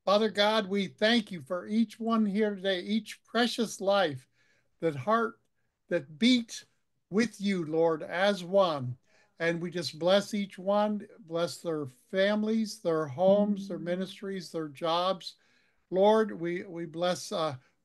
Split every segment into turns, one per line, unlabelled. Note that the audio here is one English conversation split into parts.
Father God, we thank you for each one here today, each precious life, that heart that beats with you, Lord, as one. And we just bless each one, bless their families, their homes, their ministries, their jobs. Lord, we bless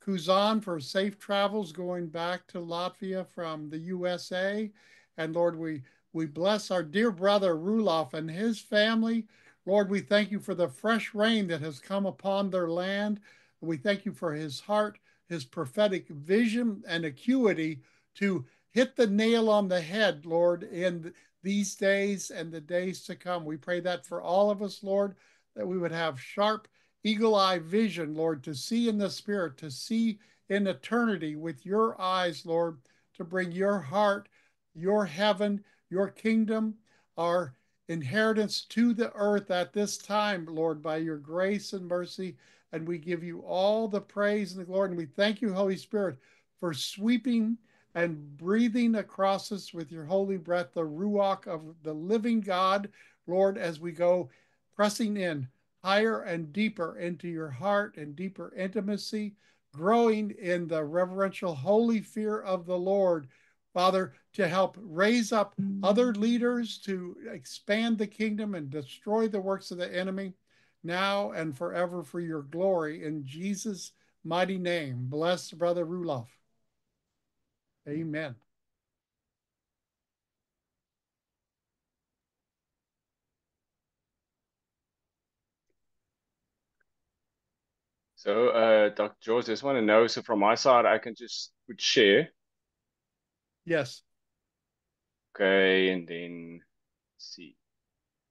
Kuzan for safe travels going back to Latvia from the USA. And Lord, we bless our dear brother Rulof and his family. Lord, we thank you for the fresh rain that has come upon their land. We thank you for his heart, his prophetic vision and acuity to hit the nail on the head, Lord, in these days and the days to come. We pray that for all of us, Lord, that we would have sharp eagle eye vision, Lord, to see in the Spirit, to see in eternity with your eyes, Lord, to bring your heart, your heaven, your kingdom, our inheritance to the earth at this time, Lord, by your grace and mercy. And we give you all the praise and the glory. And we thank you, Holy Spirit, for sweeping and breathing across us with your holy breath, the Ruach of the living God, Lord, as we go pressing in higher and deeper into your heart and deeper intimacy, growing in the reverential, holy fear of the Lord, Father, to help raise up other leaders to expand the kingdom and destroy the works of the enemy now and forever for your glory. In Jesus' mighty name, bless Brother Rulof. Amen.
So, Dr. George, just want to know, so from my side, I can just put share.
Yes,
Okay, and then see.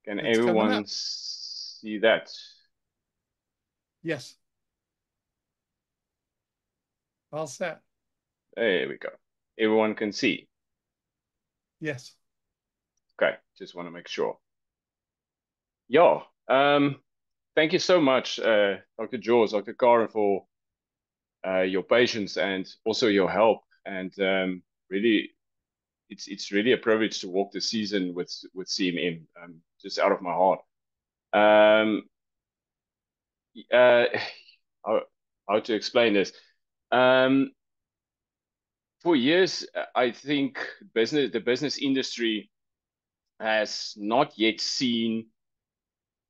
Can
it's coming
everyone
up.
see that?
Yes, all set.
There we go. Everyone can see.
Yes.
Okay, just want to make sure. Yeah, thank you so much, Dr. George, Dr. Karen, for your patience and also your help. And really, it's really a privilege to walk the season with CMM, just out of my heart. Um, uh, how, how to explain this? Um, for years, I think the business industry has not yet seen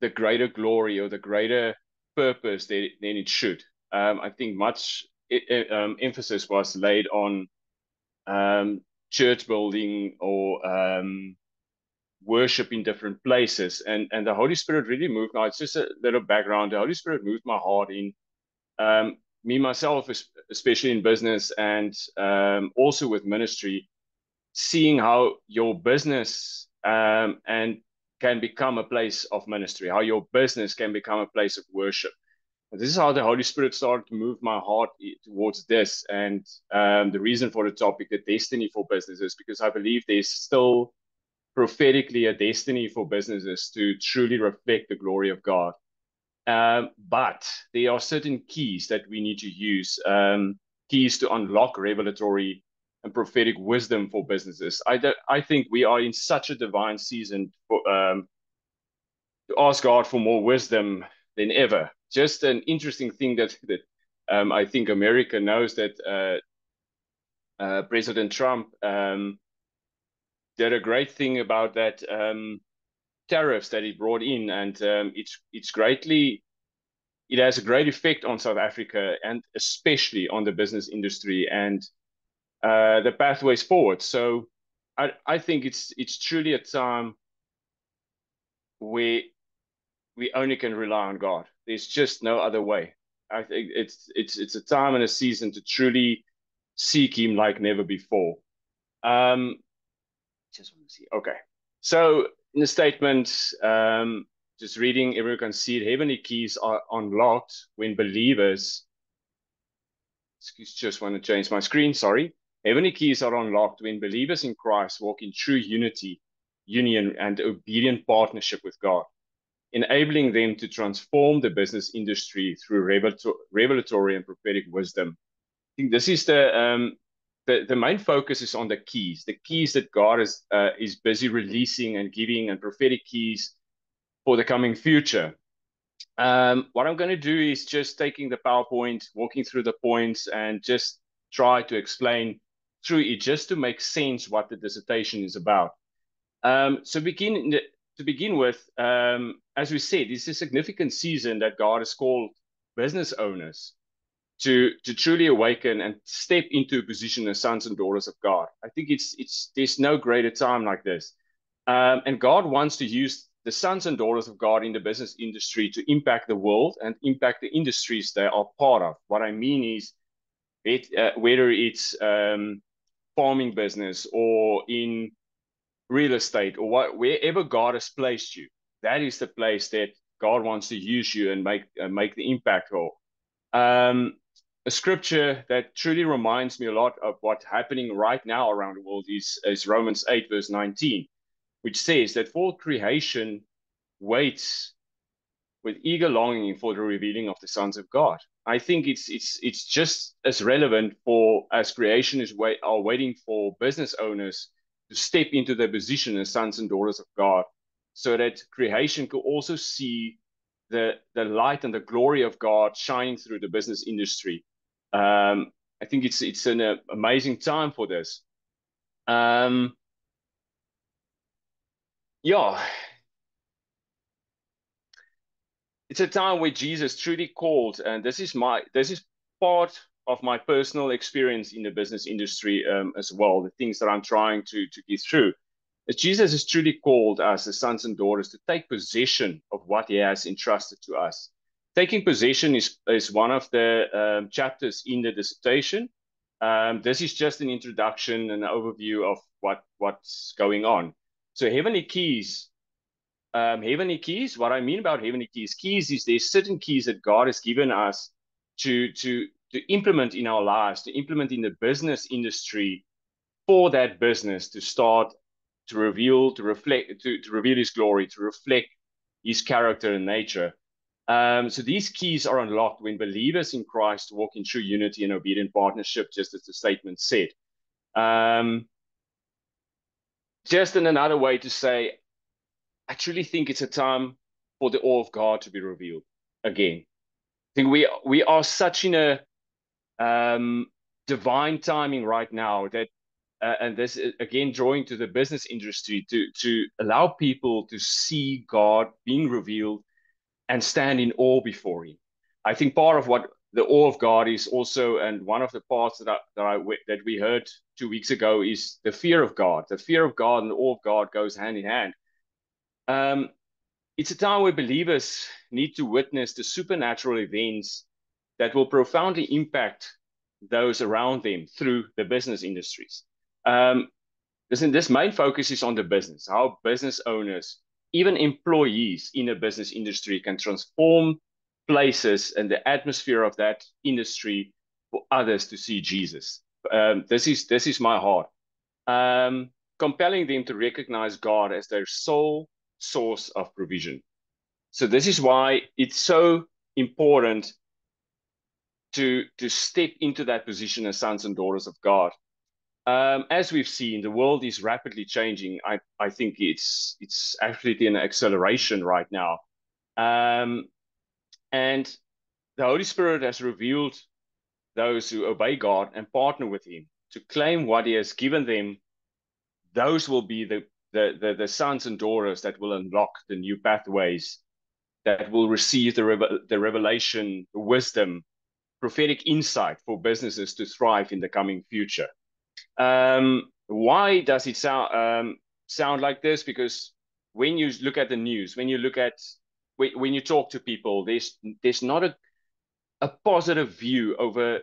the greater glory or the greater purpose than it should. I think much emphasis was laid on um, church building or worship in different places, and the Holy Spirit really moved. Now, it's just a little background. The Holy Spirit moved my heart in me myself, especially in business and also with ministry, seeing how your business and can become a place of ministry, how your business can become a place of worship. And this is how the Holy Spirit started to move my heart towards this. And the reason for the topic, the destiny for businesses, because I believe there's still prophetically a destiny for businesses to truly reflect the glory of God. But there are certain keys that we need to use, keys to unlock revelatory and prophetic wisdom for businesses. I think we are in such a divine season to ask God for more wisdom than ever. Just an interesting thing that I think America knows that President Trump did a great thing about that tariffs that he brought in, and it has a great effect on South Africa and especially on the business industry and the pathways forward. So I think it's truly a time where we only can rely on God. There's just no other way. I think it's a time and a season to truly seek Him like never before. Um, just want to see. Okay, so in the statement, just reading, everyone can see it. Heavenly keys are unlocked when believers. Excuse, just want to change my screen. Sorry. Heavenly keys are unlocked when believers in Christ walk in true unity, union, and obedient partnership with God, enabling them to transform the business industry through revelatory and prophetic wisdom. I think this is the main focus is on the keys that God is busy releasing and giving, and prophetic keys for the coming future. What I'm going to do is just taking the PowerPoint, walking through the points, and just try to explain through it just to make sense what the dissertation is about. So to begin with, as we said, it's a significant season that God has called business owners to truly awaken and step into a position as sons and daughters of God. I think there's no greater time like this. And God wants to use the sons and daughters of God in the business industry to impact the world and impact the industries they are part of. What I mean is, whether it's farming business or in real estate or wherever God has placed you, that is the place that God wants to use you and make the impact of. A scripture that truly reminds me a lot of what's happening right now around the world is Romans 8, verse 19, which says that for creation waits with eager longing for the revealing of the sons of God. I think it's just as relevant for as creation are waiting for business owners to step into their position as sons and daughters of God, so that creation could also see the light and the glory of God shining through the business industry. I think it's an amazing time for this. Yeah, it's a time where Jesus truly called, and this is part of my personal experience in the business industry as well. The things that I'm trying to get through, that Jesus has truly called us as sons and daughters to take possession of what He has entrusted to us. Taking possession is one of the chapters in the dissertation. This is just an introduction and an overview of what's going on. So heavenly keys. What I mean about heavenly keys is there's certain keys that God has given us to implement in our lives, to implement in the business industry for that business to start to reveal, to reflect, to reveal His glory, to reflect His character and nature. So these keys are unlocked when believers in Christ walk in true unity and obedient partnership, just as the statement said. Just in another way to say, I truly think it's a time for the awe of God to be revealed again. I think we are such in a divine timing right now that, and this again drawing to the business industry to allow people to see God being revealed and stand in awe before Him. I think part of what the awe of God is also, and one of the parts that we heard 2 weeks ago, is the fear of God. The fear of God and the awe of God goes hand in hand. It's a time where believers need to witness the supernatural events that will profoundly impact those around them through the business industries. This main focus is on the business, how business owners, even employees in the business industry, can transform places and the atmosphere of that industry for others to see Jesus. This is my heart. Compelling them to recognize God as their sole source of provision. So this is why it's so important to step into that position as sons and daughters of God. As we've seen, the world is rapidly changing. I think it's actually in acceleration right now. And the Holy Spirit has revealed those who obey God and partner with Him to claim what He has given them. Those will be the sons and daughters that will unlock the new pathways, that will receive the revelation, the wisdom, prophetic insight for businesses to thrive in the coming future. Why does it sound like this? Because when you look at the news, when you talk to people, there's not a positive view over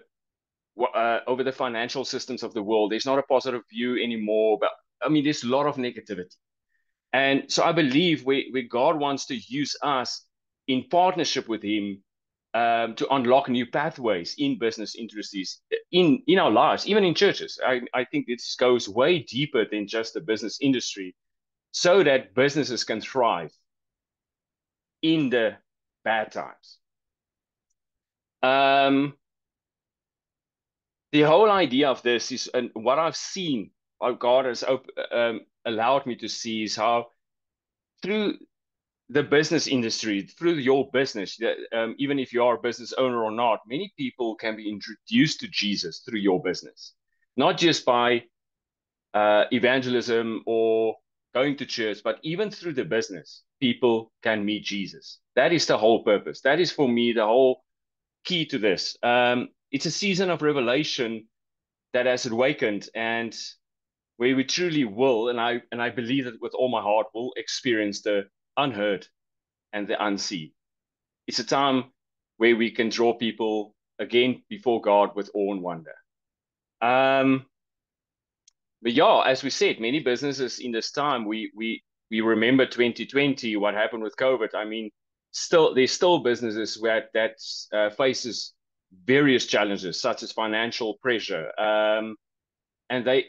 the financial systems of the world. There's not a positive view anymore. But I mean, there's a lot of negativity. And so I believe where God wants to use us in partnership with Him to unlock new pathways in business industries, in our lives, even in churches. I think this goes way deeper than just the business industry, so that businesses can thrive in the bad times. The whole idea of this is, and what I've seen, what God has allowed me to see, is how through the business industry, through your business, even if you are a business owner or not, many people can be introduced to Jesus through your business, not just by evangelism or going to church, but even through the business, people can meet Jesus. That is the whole purpose. That is for me the whole key to this. It's a season of revelation that has awakened, and where we truly will, and I believe that with all my heart, will experience the unheard and the unseen. It's a time where we can draw people again before God with awe and wonder. Um, but yeah, as we said, many businesses in this time, we remember 2020, what happened with COVID. I mean, there's still businesses where that faces various challenges, such as financial pressure, and they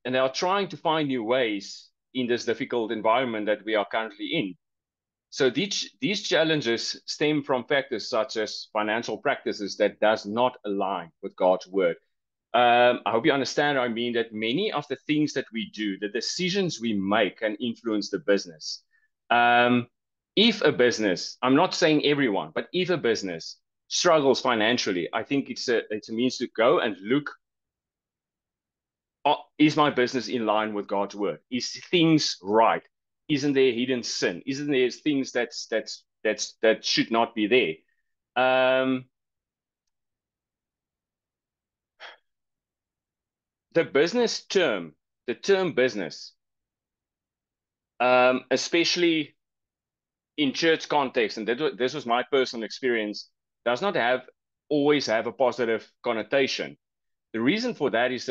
are trying to find new ways in this difficult environment that we are currently in. So these challenges stem from factors such as financial practices that does not align with God's word. I hope you understand. I mean that many of the things that we do, the decisions we make, can influence the business. Um, if a business, I'm not saying everyone, but if a business struggles financially, I think it's a means to go and look. Is my business in line with God's word? Is things right? Isn't there hidden sin? Isn't there things that should not be there? Um, the business term, the term business, especially in church context, and this was my personal experience, does not always have a positive connotation. The reason for that is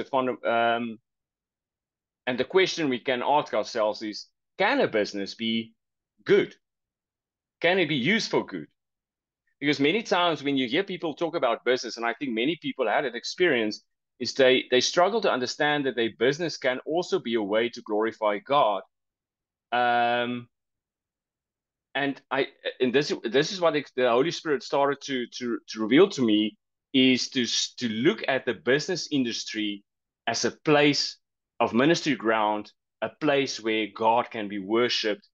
and the question we can ask ourselves is, can a business be good? Can it be used for good? Because many times when you hear people talk about business, and I think many people had an experience, is they struggle to understand that their business can also be a way to glorify God. Um, and this is what the Holy Spirit started to reveal to me, is to look at the business industry as a place of ministry ground, a place where God can be worshipped,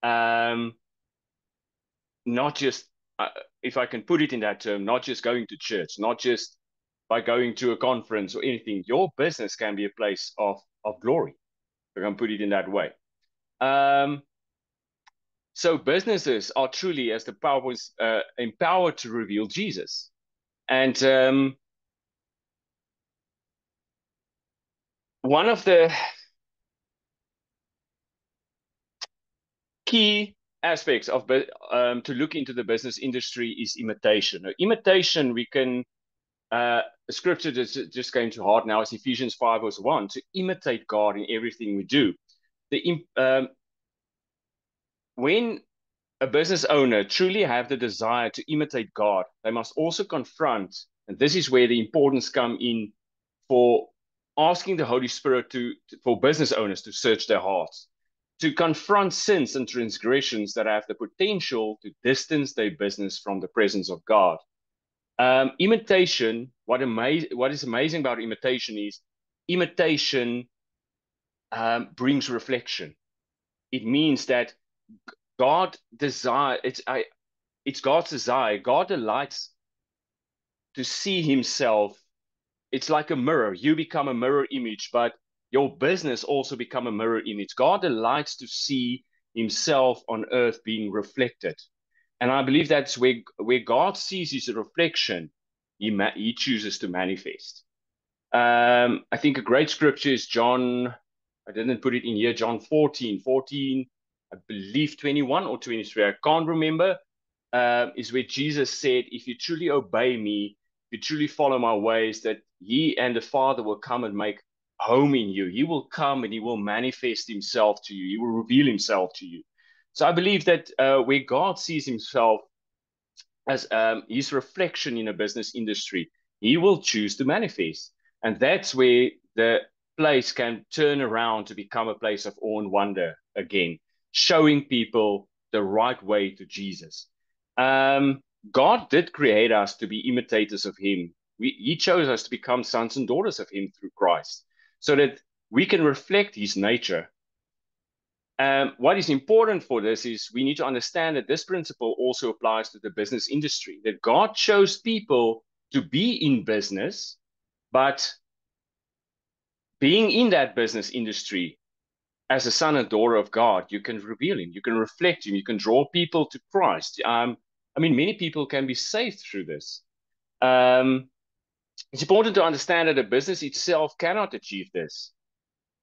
um, not just if I can put it in that term, not just going to church, not just by going to a conference or anything. Your business can be a place of glory, if I can put it in that way. So businesses are truly, as the PowerPoint, empowered to reveal Jesus. And one of the key aspects of to look into the business industry is imitation. Now, imitation, we can scripture just came to heart now is Ephesians 5 verse 1, to imitate God in everything we do. When a business owner truly have the desire to imitate God, they must also confront, and this is where the importance come in, for asking the Holy Spirit for business owners to search their hearts, to confront sins and transgressions that have the potential to distance their business from the presence of God. Imitation, what is amazing about imitation is imitation brings reflection. It means that God desire it's God's desire. God delights to see himself. It's like a mirror. You become a mirror image, but your business also become a mirror image. God delights to see himself on earth being reflected. And I believe that's where God sees his reflection, he chooses to manifest. I think a great scripture is John, I didn't put it in here, John 14, I believe 21 or 23, I can't remember, is where Jesus said, if you truly obey me, if you truly follow my ways, that he and the Father will come and make home in you. He will come and he will manifest himself to you. He will reveal himself to you. So I believe that where God sees himself as his reflection in a business industry, he will choose to manifest. And that's where the place can turn around to become a place of awe and wonder again, showing people the right way to Jesus. God did create us to be imitators of him. He chose us to become sons and daughters of him through Christ, so that we can reflect his nature. What is important for this is we need to understand that this principle also applies to the business industry, that God chose people to be in business, but being in that business industry as a son and daughter of God, you can reveal him, you can reflect him, you can draw people to Christ. I mean, many people can be saved through this. Um, it's important to understand that a business itself cannot achieve this.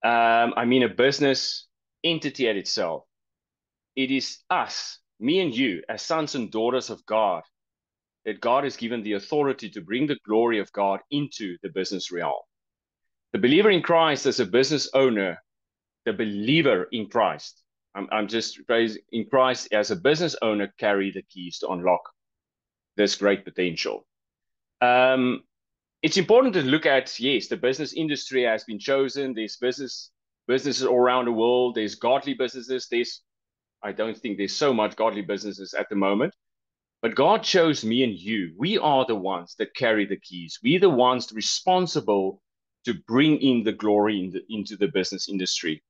I mean, a business entity at itself. It is us, me and you, as sons and daughters of God, that God has given the authority to bring the glory of God into the business realm. The believer in Christ as a business owner, the believer in Christ, I'm just in Christ as a business owner, carry the keys to unlock this great potential. It's important to look at, yes, the business industry has been chosen. There's businesses all around the world. There's godly businesses. I don't think there's so much godly businesses at the moment, but God chose me and you. We are the ones that carry the keys. We're the ones responsible to bring in the glory into the business industry.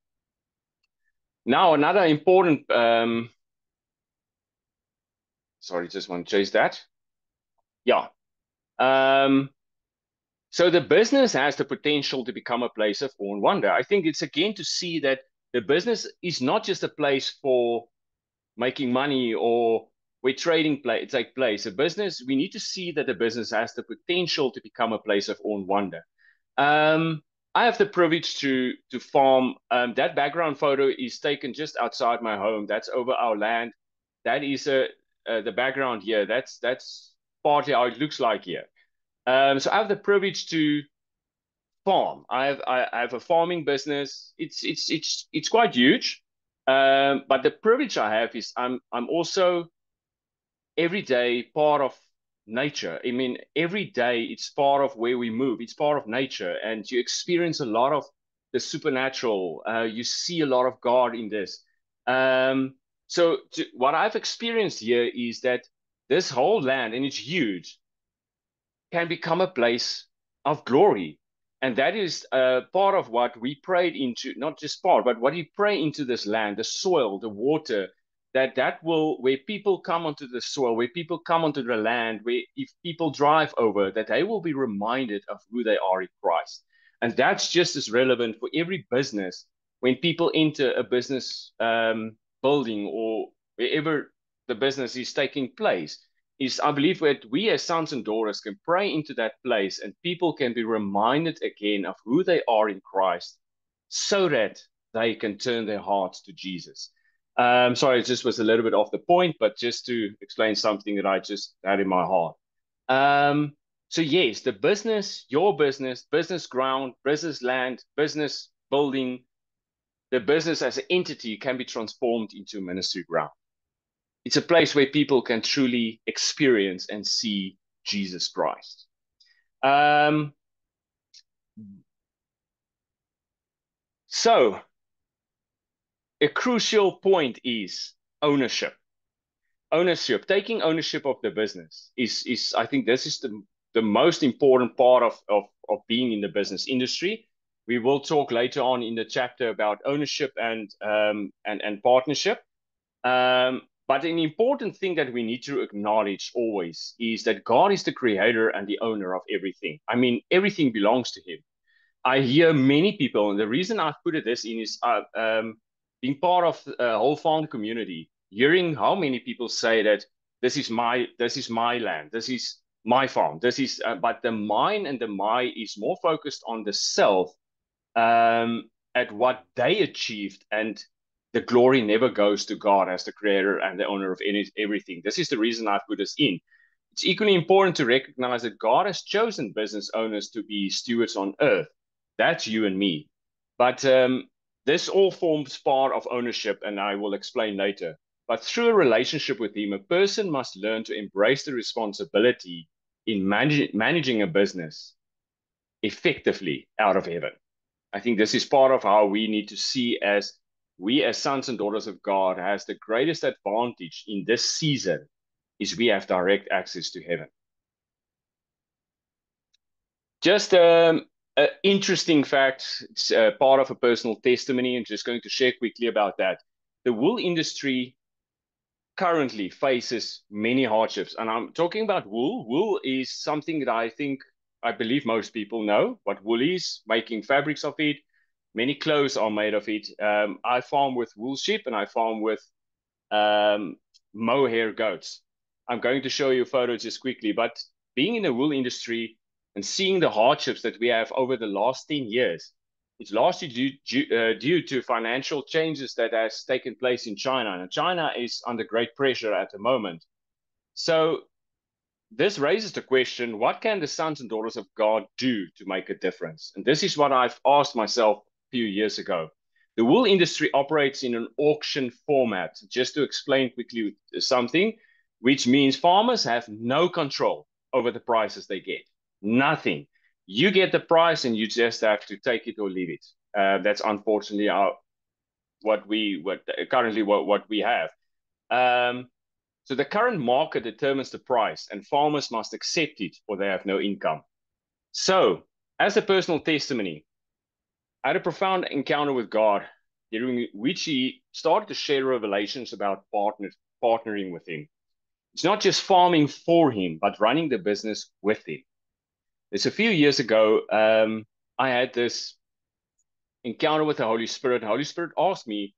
Now, another important, sorry, just want to chase that. Yeah. So the business has the potential to become a place of awe and wonder. I think it's again to see that the business is not just a place for making money or where trading take place. A business, we need to see that the business has the potential to become a place of awe and wonder. I have the privilege to farm. That background photo is taken just outside my home. That's over our land. That is the background here. That's partly how it looks like here. So I have the privilege to farm. I have a farming business. It's quite huge. But the privilege I have is I'm also every day part of nature. I mean, every day it's part of where we move. It's part of nature, and you experience a lot of the supernatural. You see a lot of God in this. What I've experienced here is that this whole land, and it's huge, can become a place of glory. And that is part of what we prayed into, not just part, but what you pray into this land, the soil, the water, that will, where people come onto the soil, where people come onto the land, where if people drive over, that they will be reminded of who they are in Christ. And that's just as relevant for every business when people enter a business building or wherever the business is taking place is I believe that we as sons and daughters can pray into that place and people can be reminded again of who they are in Christ so that they can turn their hearts to Jesus. Sorry, it just was a little bit off the point, but just to explain something that I just had in my heart. So yes, the business, your business, business ground, business land, business building, the business as an entity can be transformed into ministry ground. It's a place where people can truly experience and see Jesus Christ. So a crucial point is ownership. Ownership, taking ownership of the business is I think this is the most important part of being in the business industry. We will talk later on in the chapter about ownership and partnership. But an important thing that we need to acknowledge always is that God is the creator and the owner of everything. I mean, everything belongs to him. I hear many people, and the reason I've put this in is being part of a whole farm community, hearing how many people say that this is my land, this is my farm, but the mine and the my is more focused on the self, at what they achieved, and the glory never goes to God as the creator and the owner of everything. This is the reason I've put this in. It's equally important to recognize that God has chosen business owners to be stewards on earth. That's you and me. But this all forms part of ownership, and I will explain later. But through a relationship with Him, a person must learn to embrace the responsibility in managing a business effectively out of heaven. I think this is part of how we need to see as we as sons and daughters of God has the greatest advantage in this season is we have direct access to heaven. Just an interesting fact, it's part of a personal testimony, and just going to share quickly about that. the wool industry currently faces many hardships. And I'm talking about wool. Wool is something that I believe most people know what wool is, making fabrics of it. Many clothes are made of it. I farm with wool sheep and I farm with um, mohair goats. I'm going to show you photos just quickly, but being in the wool industry and seeing the hardships that we have over the last 10 years, it's largely due to financial changes that has taken place in China. And China is under great pressure at the moment. So this raises the question, what can the sons and daughters of God do to make a difference? And this is what I've asked myself a few years ago. The wool industry operates in an auction format. Just to explain quickly something, which means farmers have no control over the prices they get. Nothing. You get the price and you just have to take it or leave it. That's unfortunately what we have. So the current market determines the price, and farmers must accept it or they have no income. So, as a personal testimony, I had a profound encounter with God, during which He started to share revelations about partnering with Him. It's not just farming for Him, but running the business with Him. It's a few years ago, I had this encounter with the Holy Spirit. The Holy Spirit asked me,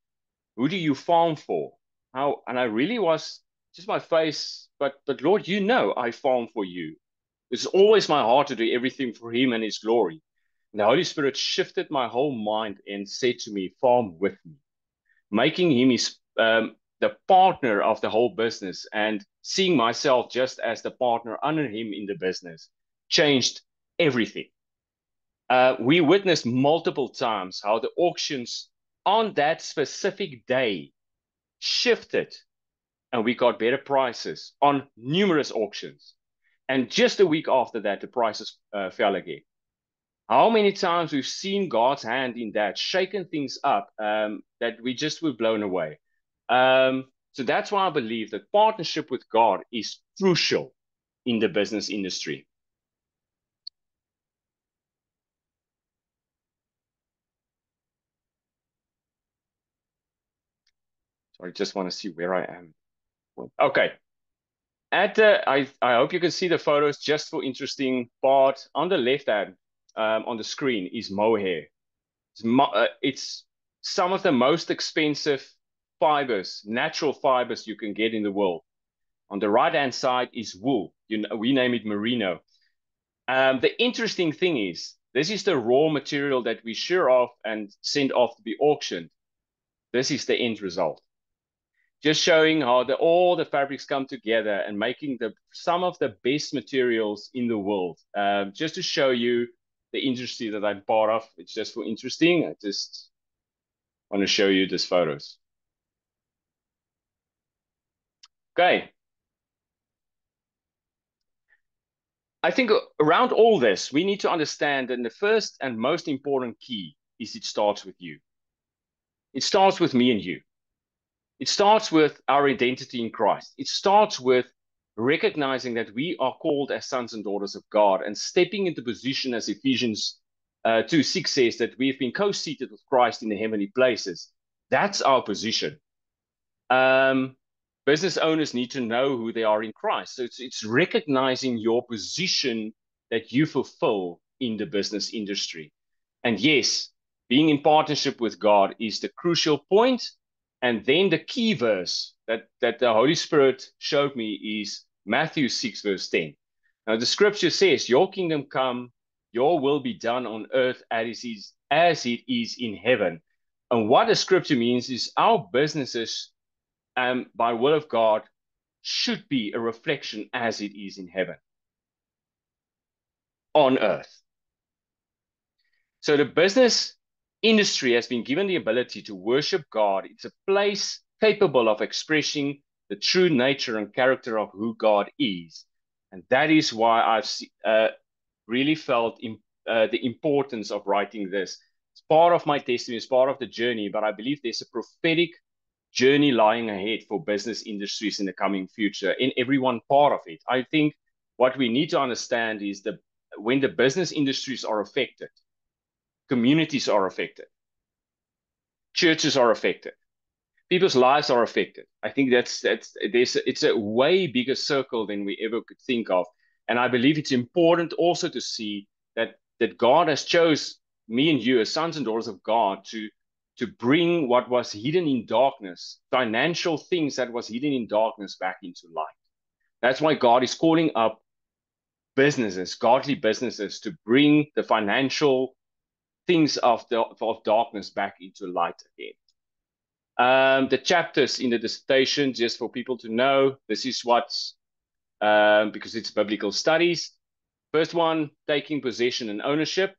"Who do you farm for?" How? And I really was just my face, but Lord, you know I farm for you. It's always my heart to do everything for Him and His glory. And the Holy Spirit shifted my whole mind and said to me, "Farm with me," making Him the partner of the whole business, and seeing myself just as the partner under Him in the business changed everything. We witnessed multiple times how the auctions on that specific day shifted and we got better prices on numerous auctions. And just a week after that, the prices fell again. How many times we've seen God's hand in that, shaken things up, that we just were blown away. So that's why I believe that partnership with God is crucial in the business industry. So I just want to see where I am. Okay. I hope you can see the photos. Just for interesting part, on the left hand on the screen is mohair. It's some of the most expensive fibers, natural fibers you can get in the world. On the right hand side is wool. We name it merino. The interesting thing is, this is the raw material that we shear off and send off to be auctioned. This is the end result. Just showing how all the fabrics come together and making some of the best materials in the world. Just to show you the industry that I'm part of. It's just for interesting. I just want to show you these photos. Okay. I think around all this, we need to understand that the first and most important key is it starts with you. It starts with me and you. It starts with our identity in Christ. It starts with recognizing that we are called as sons and daughters of God and stepping into position, as Ephesians 2:6 says, that we have been co-seated with Christ in the heavenly places. That's our position. Business owners need to know who they are in Christ. So it's recognizing your position that you fulfill in the business industry. And yes, being in partnership with God is the crucial point. And then the key verse that the Holy Spirit showed me is Matthew 6, verse 10. Now, the scripture says, "Your kingdom come, your will be done on earth as it is in heaven." And what the scripture means is our businesses, by will of God, should be a reflection as it is in heaven, on earth. So the business industry has been given the ability to worship God. It's a place capable of expressing the true nature and character of who God is. And that is why I've really felt the importance of writing this. It's part of my testimony, it's part of the journey, but I believe there's a prophetic journey lying ahead for business industries in the coming future, in every one part of it. I think what we need to understand is that when the business industries are affected, communities are affected, churches are affected, people's lives are affected. I think it's a way bigger circle than we ever could think of. And I believe it's important also to see that God has chose me and you as sons and daughters of God to bring what was hidden in darkness, financial things that was hidden in darkness, back into light. That's why God is calling up businesses, godly businesses, to bring the financial things of darkness back into light again. The chapters in the dissertation, just for people to know, this is what's, because it's biblical studies. First one, taking possession and ownership.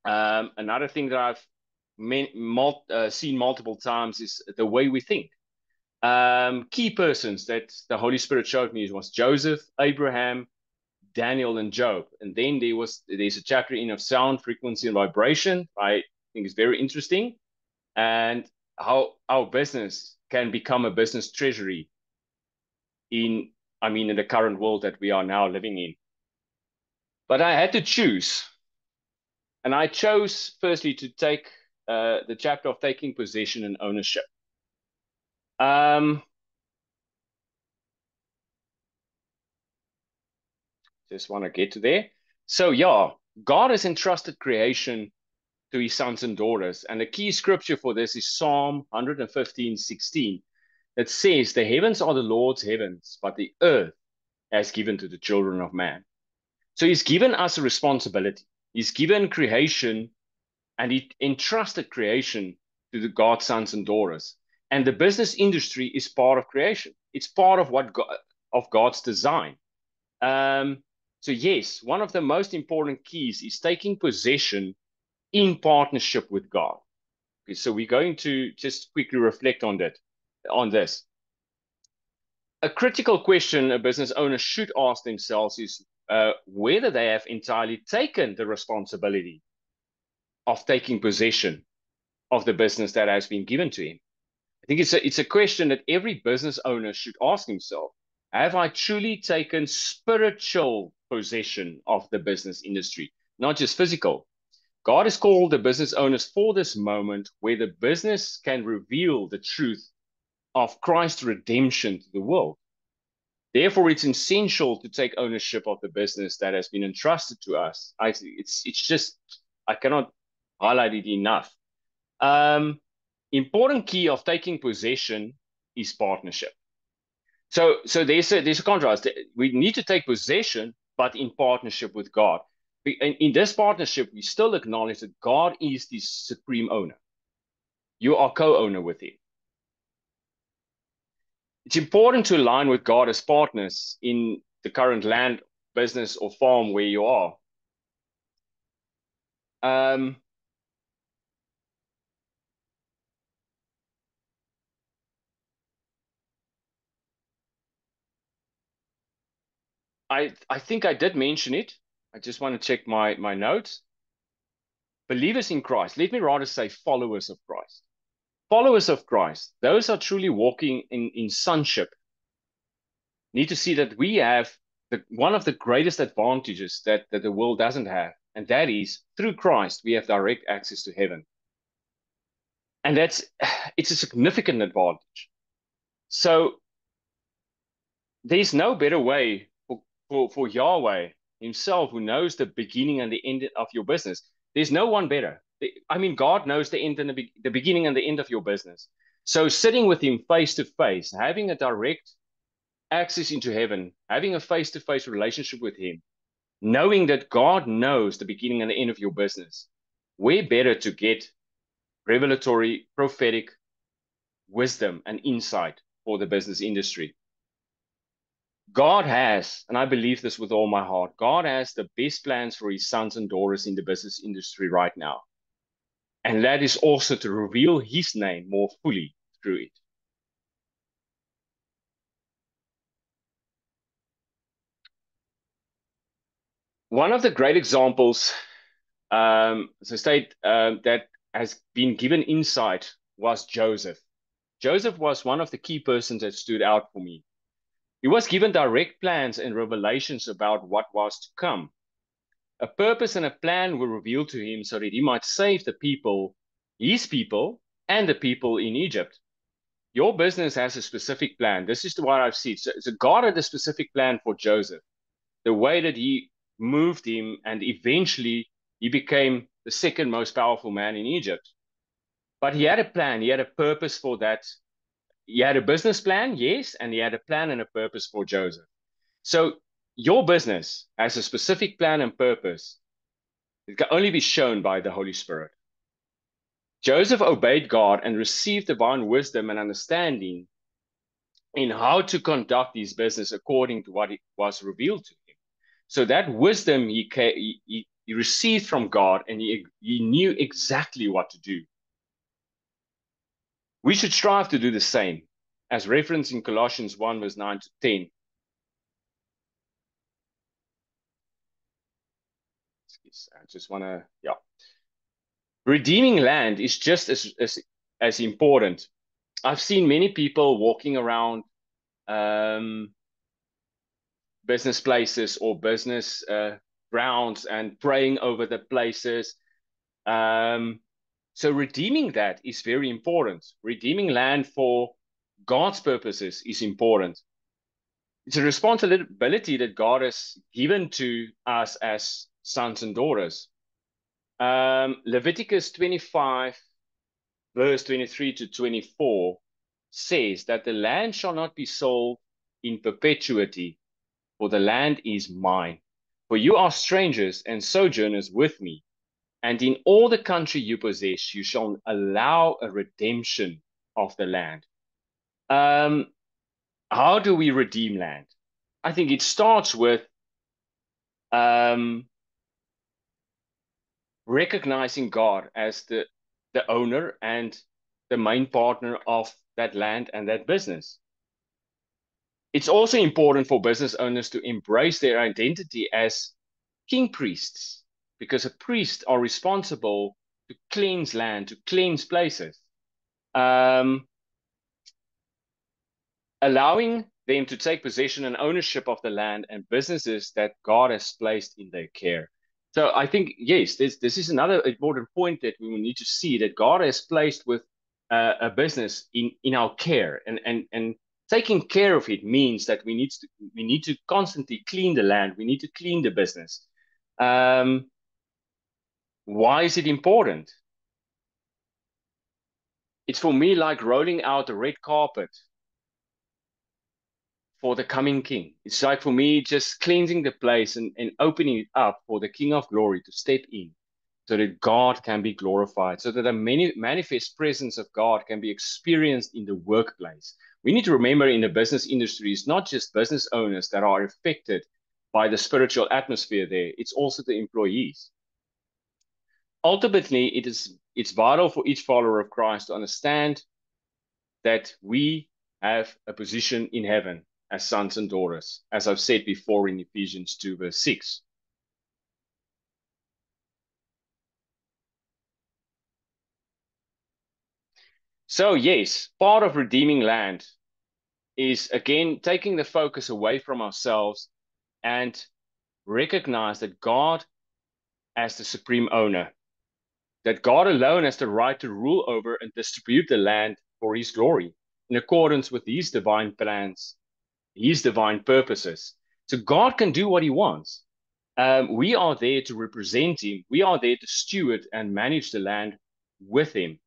Another thing that I've seen multiple times is the way we think. Key persons that the Holy Spirit showed me was Joseph, Abraham, Daniel, and Job. And then there's a chapter in of sound, frequency, and vibration. I think is very interesting. And how our business can become a business treasury in the current world that we are now living in. But I had to choose. And I chose firstly to take the chapter of taking possession and ownership. Just want to get to there. So yeah, God has entrusted creation to his sons and daughters. And the key scripture for this is Psalm 115:16. It says, the heavens are the Lord's heavens, but the earth has given to the children of man. So he's given us a responsibility. He's given creation, and he entrusted creation to the God's sons and daughters. And the business industry is part of creation. It's part of of God's design. So yes, one of the most important keys is taking possession in partnership with God. Okay, so we're going to just quickly reflect on this. A critical question a business owner should ask themselves is whether they have entirely taken the responsibility of taking possession of the business that has been given to him. I think it's a question that every business owner should ask himself. Have I truly taken spiritual possession of the business industry, not just physical? God has called the business owners for this moment where the business can reveal the truth of Christ's redemption to the world. Therefore, it's essential to take ownership of the business that has been entrusted to us. It's just, I cannot highlight it enough. Important key of taking possession is partnership. So there's a contrast. We need to take possession, but in partnership with God. In this partnership, we still acknowledge that God is the supreme owner. You are co-owner with him. It's important to align with God as partners in the current land, business, or farm where you are. I think I did mention it. I just want to check my notes. Believers in Christ, let me rather say followers of Christ. Followers of Christ, those are truly walking in sonship, need to see that we have one of the greatest advantages that the world doesn't have, and that is through Christ, we have direct access to heaven. And it's a significant advantage. So there's no better way for Yahweh himself, who knows the beginning and the end of your business. There's no one better. I mean, God knows the end and the beginning and the end of your business. So sitting with him face to face, having a direct access into heaven, having a face-to-face relationship with him, knowing that God knows the beginning and the end of your business, where better to get revelatory, prophetic wisdom and insight for the business industry. God has, and I believe this with all my heart, God has the best plans for his sons and daughters in the business industry right now. And that is also to reveal his name more fully through it. One of the great examples, as I state, that has been given insight was Joseph. Joseph was one of the key persons that stood out for me. He was given direct plans and revelations about what was to come. A purpose and a plan were revealed to him so that he might save the people, his people, and the people in Egypt. your business has a specific plan. This is the one I've seen. So God had a specific plan for Joseph, the way that he moved him, and eventually he became the second most powerful man in Egypt. But he had a plan, he had a purpose for that. He had a business plan, yes, and he had a plan and a purpose for Joseph. So your business has a specific plan and purpose. It can only be shown by the Holy Spirit. Joseph obeyed God and received divine wisdom and understanding in how to conduct his business according to what it was revealed to him. So that wisdom he received from God, and he knew exactly what to do. We should strive to do the same, as referenced in Colossians 1, verse 9 to 10. I just want to, yeah. Redeeming land is just as important. I've seen many people walking around business places or business grounds and praying over the places. So redeeming that is very important. Redeeming land for God's purposes is important. It's a responsibility that God has given to us as sons and daughters. Leviticus 25, verse 23 to 24 says that the land shall not be sold in perpetuity, for the land is mine. For you are strangers and sojourners with me, and in all the country you possess, you shall allow a redemption of the land. How do we redeem land? I think it starts with recognizing God as the owner and the main partner of that land and that business. It's also important for business owners to embrace their identity as king priests, because a priest are responsible to cleanse land, to cleanse places. Allowing them to take possession and ownership of the land and businesses that God has placed in their care. So I think, yes, this is another important point that we will need to see, that God has placed with a business in our care, and taking care of it means that we need to constantly clean the land. We need to clean the business. Why is it important? It's for me like rolling out a red carpet for the coming king. It's like for me just cleansing the place and opening it up for the King of Glory to step in, so that God can be glorified, so that the manifest presence of God can be experienced in the workplace. We need to remember, in the business industry, it's not just business owners that are affected by the spiritual atmosphere there, it's also the employees. Ultimately, it's vital for each follower of Christ to understand that we have a position in heaven as sons and daughters, as I've said before in Ephesians 2, verse 6. So yes, part of redeeming land is, again, taking the focus away from ourselves and recognize that God as the supreme owner, that God alone has the right to rule over and distribute the land for his glory in accordance with his divine plans, his divine purposes. So God can do what he wants. We are there to represent him. We are there to steward and manage the land with him.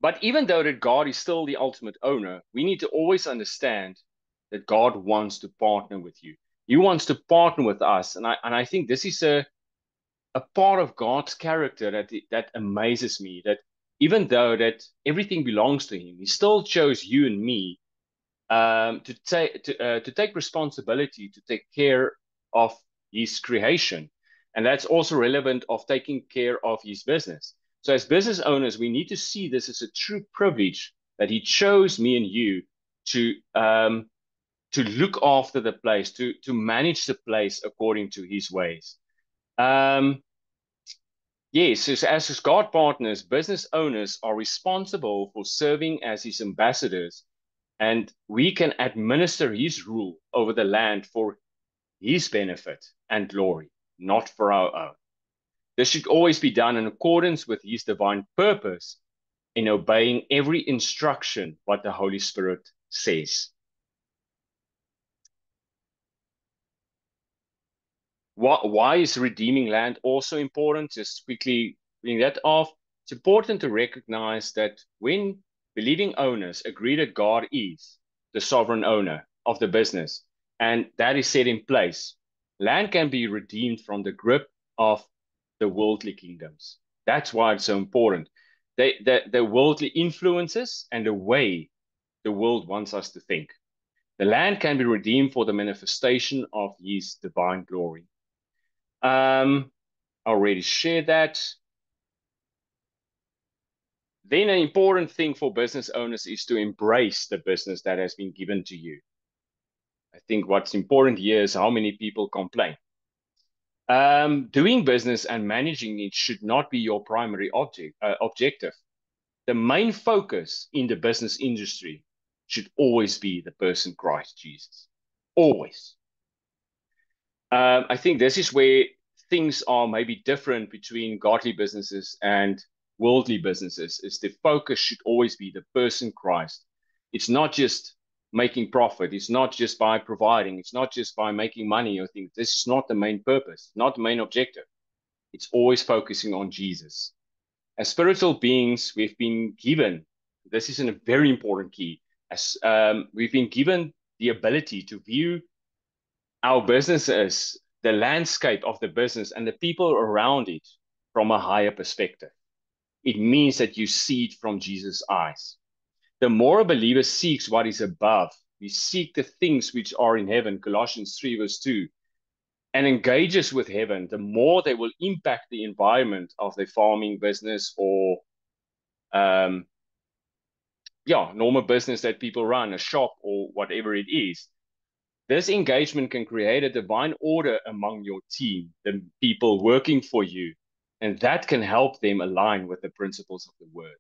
But even though that God is still the ultimate owner, we need to always understand that God wants to partner with you. He wants to partner with us. And I think this is a part of God's character that amazes me, that even though that everything belongs to him, he still chose you and me to take responsibility, to take care of his creation. And that's also relevant of taking care of his business. So as business owners, we need to see this as a true privilege that he chose me and you to look after the place, to manage the place according to his ways. Yes, as God partners, business owners are responsible for serving as his ambassadors, and we can administer his rule over the land for his benefit and glory, not for our own. This should always be done in accordance with his divine purpose in obeying every instruction what the Holy Spirit says. Why is redeeming land also important? Just quickly bring that off. It's important to recognize that when believing owners agree that God is the sovereign owner of the business, and that is set in place, land can be redeemed from the grip of the worldly kingdoms. That's why it's so important. The worldly influences and the way the world wants us to think. The land can be redeemed for the manifestation of his divine glory. I already shared that. Then an important thing for business owners is to embrace the business that has been given to you. I think what's important here is how many people complain. Doing business and managing it should not be your primary objective. The main focus in the business industry should always be the person Christ Jesus. Always. I think this is where things are maybe different between godly businesses and worldly businesses, is the focus should always be the person Christ. It's not just making profit. It's not just by providing. It's not just by making money or things. This is not the main purpose, not the main objective. It's always focusing on Jesus. As spiritual beings, we've been given, this is a very important key, as we've been given the ability to view our businesses, the landscape of the business and the people around it from a higher perspective. It means that you see it from Jesus' eyes. The more a believer seeks what is above, we seek the things which are in heaven, Colossians 3 verse 2, and engages with heaven, the more they will impact the environment of the farming business or normal business that people run, a shop or whatever it is. This engagement can create a divine order among your team, the people working for you, and that can help them align with the principles of the word.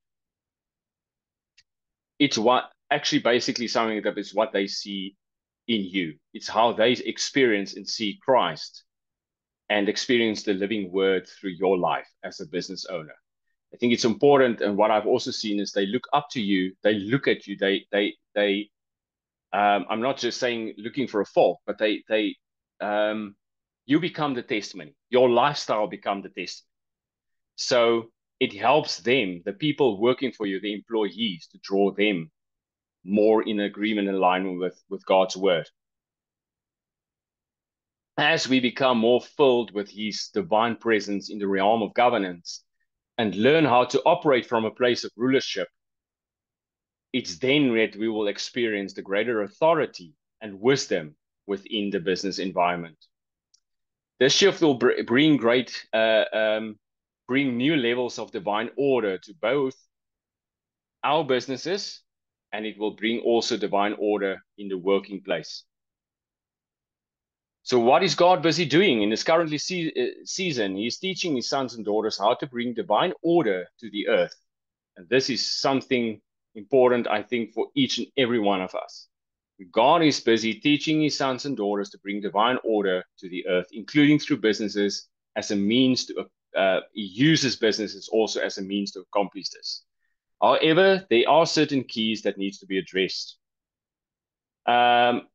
It's what actually basically summing it up is what they see in you. It's how they experience and see Christ and experience the living word through your life as a business owner. I think it's important, and what I've also seen is they look up to you, they look at you, they I'm not just saying looking for a fault, but you become the testimony. Your lifestyle become the testimony. So it helps them, the people working for you, the employees, to draw them more in agreement and alignment with God's word. As we become more filled with his divine presence in the realm of governance and learn how to operate from a place of rulership, it's then that we will experience the greater authority and wisdom within the business environment. This shift will bring new levels of divine order to both our businesses, and it will bring also divine order in the working place. So what is God busy doing in this currently season? He's teaching his sons and daughters how to bring divine order to the earth. And this is something important, I think, for each and every one of us. God is busy teaching his sons and daughters to bring divine order to the earth, including through businesses as a means to, he uses businesses also as a means to accomplish this. However, there are certain keys that needs to be addressed. An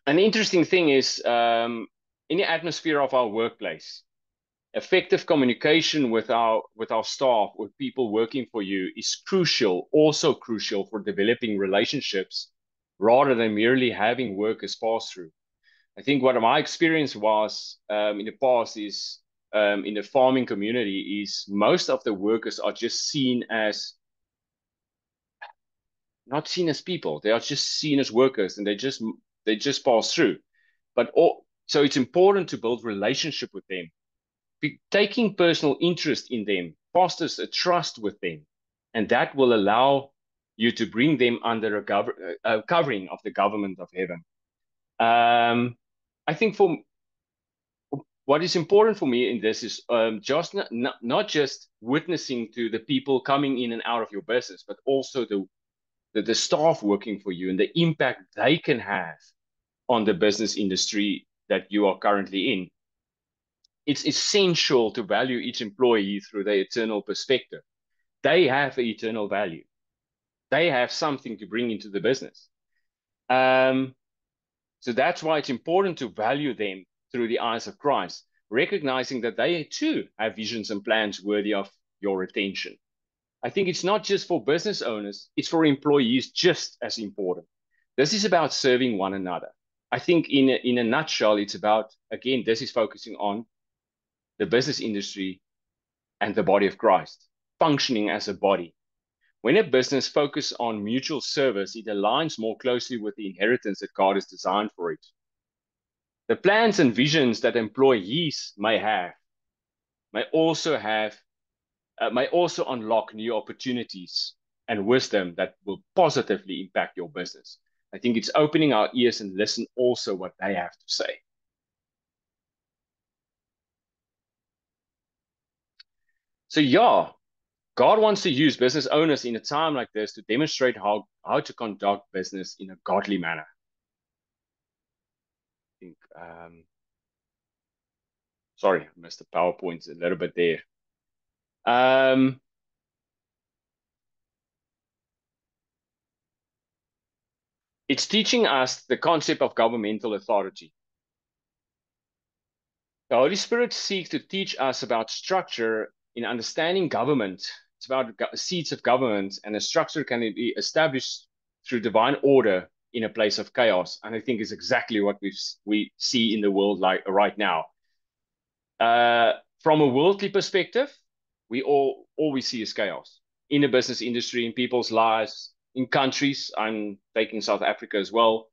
interesting thing is in the atmosphere of our workplace, effective communication with our staff, with people working for you, is also crucial for developing relationships rather than merely having workers pass through. I think what my experience was in the past is in the farming community is most of the workers are just not seen as people. They are just seen as workers, and they just pass through. So it's important to build relationship with them. Taking personal interest in them fosters a trust with them, and that will allow you to bring them under a covering of the government of heaven. I think what is important for me in this is just not just witnessing to the people coming in and out of your business, but also the staff working for you and the impact they can have on the business industry that you are currently in. it's essential to value each employee through their eternal perspective. They have an eternal value. They have something to bring into the business. So that's why it's important to value them through the eyes of Christ, recognizing that they too have visions and plans worthy of your attention. I think it's not just for business owners, it's for employees just as important. This is about serving one another. I think in a nutshell, it's about, again, this is focusing on the business industry and the body of Christ, functioning as a body. When a business focuses on mutual service, it aligns more closely with the inheritance that God has designed for it. The plans and visions that employees may have may also unlock new opportunities and wisdom that will positively impact your business. I think it's opening our ears and listen also what they have to say. So yeah, God wants to use business owners in a time like this to demonstrate how to conduct business in a godly manner. I think, sorry, I missed the PowerPoint a little bit there. It's teaching us the concept of governmental authority. The Holy Spirit seeks to teach us about structure in understanding government. It's about seats of government, and a structure can be established through divine order in a place of chaos. And I think is exactly what we see in the world like right now. From a worldly perspective, all we see is chaos in the business industry, in people's lives, in countries. I'm taking South Africa as well.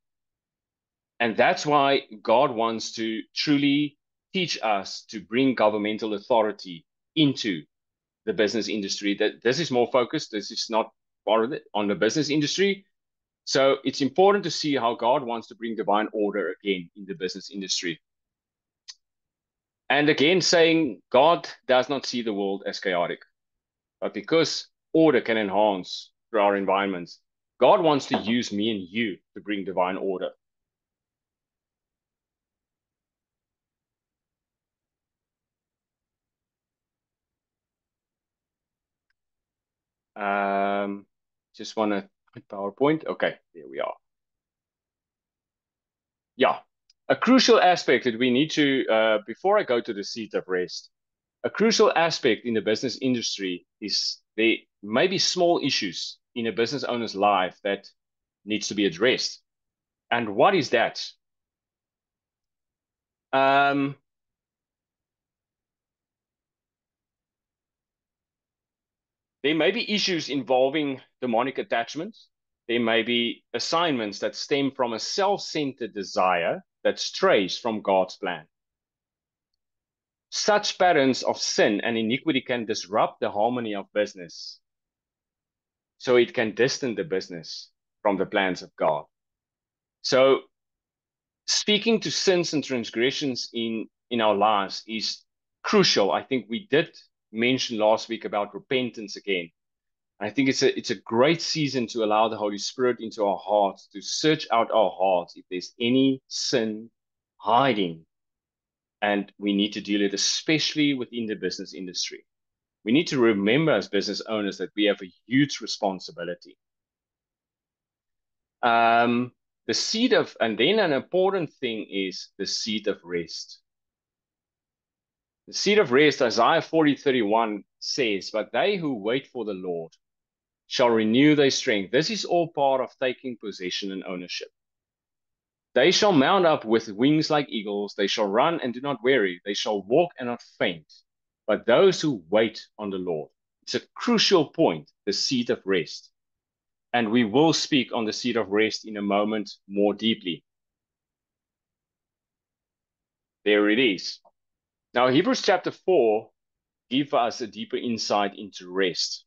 And that's why God wants to truly teach us to bring governmental authority into the business industry. That this is more focused. This is not part of it on the business industry. So it's important to see how God wants to bring divine order again in the business industry. And again, saying God does not see the world as chaotic, but because order can enhance through our environments, God wants to use me and you to bring divine order. Just want to PowerPoint. Okay, there we are. Yeah, a crucial aspect that we need to, before I go to the seat of rest, a crucial aspect in the business industry is there may be small issues in a business owner's life that needs to be addressed. And what is that? There may be issues involving demonic attachments. There may be assignments that stem from a self-centered desire that strays from God's plan. Such patterns of sin and iniquity can disrupt the harmony of business. So it can distance the business from the plans of God. So speaking to sins and transgressions in our lives is crucial. I think we did mention last week about repentance again. I think it's a great season to allow the Holy Spirit into our hearts, to search out our hearts if there's any sin hiding, and we need to deal it, especially within the business industry. We need to remember as business owners that we have a huge responsibility. And then an important thing is the seat of rest. The seat of rest, Isaiah 40:31 says, "But they who wait for the Lord shall renew their strength." This is all part of taking possession and ownership. They shall mount up with wings like eagles. They shall run and do not weary. They shall walk and not faint. But those who wait on the Lord, it's a crucial point, the seat of rest. And we will speak on the seat of rest in a moment more deeply. There it is. Now, Hebrews chapter 4 gives us a deeper insight into rest.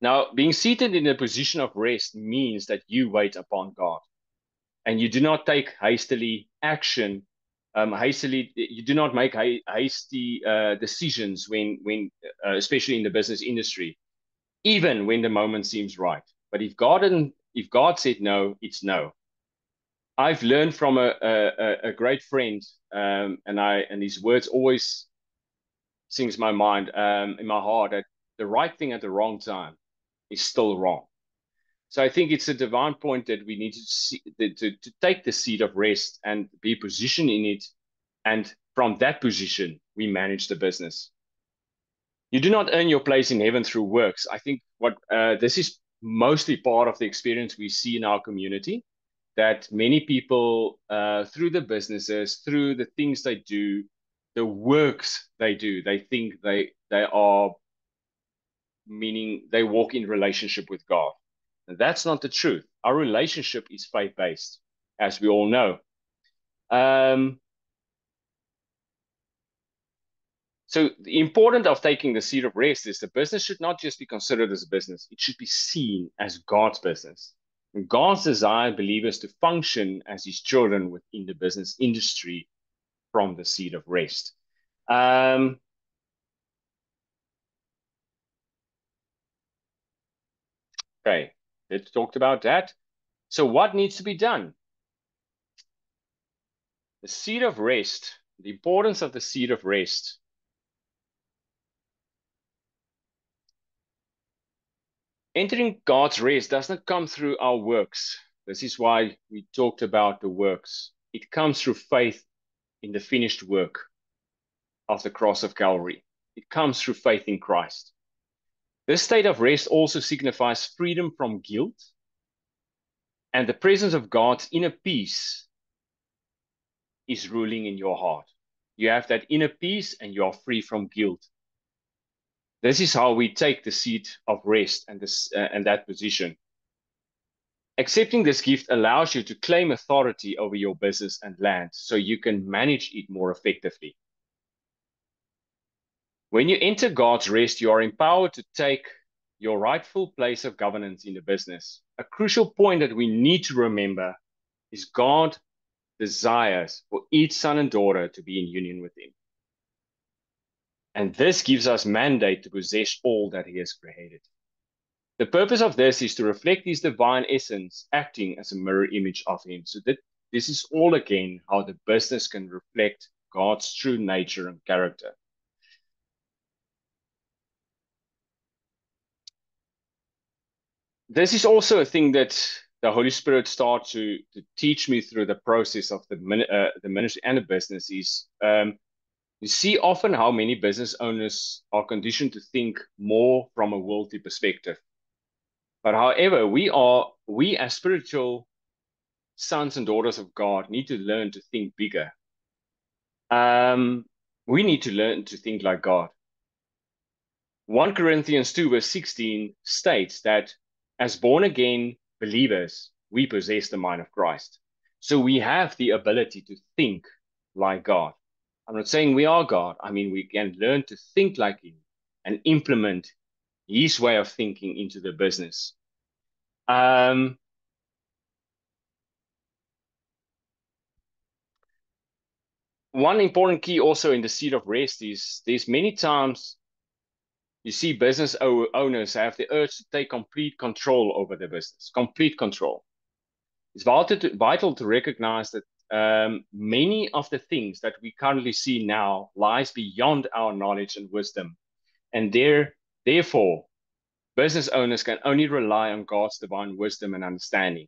Now, being seated in a position of rest means that you wait upon God and you do not take hastily action. You do not make hasty decisions when especially in the business industry, even when the moment seems right. But if God said no, it's no. I've learned from a great friend, and his words always sings my mind, in my heart, that the right thing at the wrong time is still wrong. So I think it's a divine point that we need to see, to take the seat of rest and be positioned in it, and from that position we manage the business. You do not earn your place in heaven through works. I think what this is mostly part of the experience we see in our community, that many people, through the businesses, through the things they do, the works they do, they think they are, meaning they walk in relationship with God. And that's not the truth. Our relationship is faith-based, as we all know. So the important of taking the seat of rest is the business should not just be considered as a business. It should be seen as God's business. And God's desire believers to function as his children within the business industry from the seat of rest. Okay, let's talk about that. So what needs to be done? The seat of rest, the importance of the seat of rest. Entering God's rest does not come through our works. This is why we talked about the works. It comes through faith in the finished work of the cross of Calvary. It comes through faith in Christ. This state of rest also signifies freedom from guilt and the presence of God's inner peace is ruling in your heart. You have that inner peace and you are free from guilt. This is how we take the seat of rest and that position. Accepting this gift allows you to claim authority over your business and land so you can manage it more effectively. When you enter God's rest, you are empowered to take your rightful place of governance in the business. A crucial point that we need to remember is God desires for each son and daughter to be in union with him. And this gives us mandate to possess all that he has created. The purpose of this is to reflect his divine essence, acting as a mirror image of him. So that this is all again how the business can reflect God's true nature and character. This is also a thing that the Holy Spirit started to teach me through the process of the ministry and the business is, you see often how many business owners are conditioned to think more from a worldly perspective. But however, we as spiritual sons and daughters of God need to learn to think bigger. We need to learn to think like God. 1 Corinthians 2 verse 16 states that as born again believers, we possess the mind of Christ. So we have the ability to think like God. I'm not saying we are God. I mean, we can learn to think like him and implement his way of thinking into the business. One important key also in the seat of rest is there's many times you see business owners have the urge to take complete control over their business, complete control. It's vital to recognize that many of the things that we currently see now lies beyond our knowledge and wisdom. And therefore, business owners can only rely on God's divine wisdom and understanding.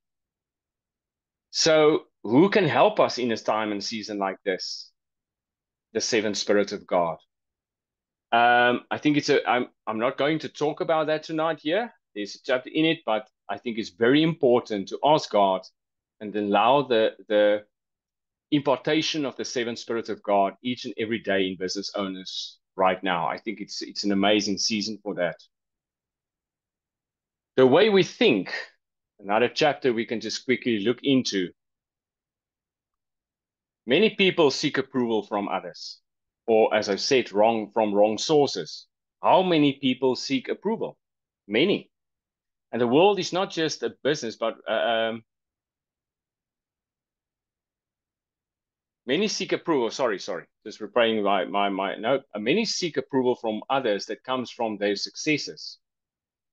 So who can help us in a time and season like this? The seven spirits of God. I think I'm not going to talk about that tonight here. There's a chapter in it, but I think it's very important to ask God and allow the impartation of the seven spirits of God each and every day in business owners right now. I think it's an amazing season for that. The way we think, another chapter we can just quickly look into. Many people seek approval from others, or as I said, from wrong sources. How many people seek approval? Many. And the world is not just a business, but many seek approval. Sorry, just replaying my note. Many seek approval from others that comes from their successes.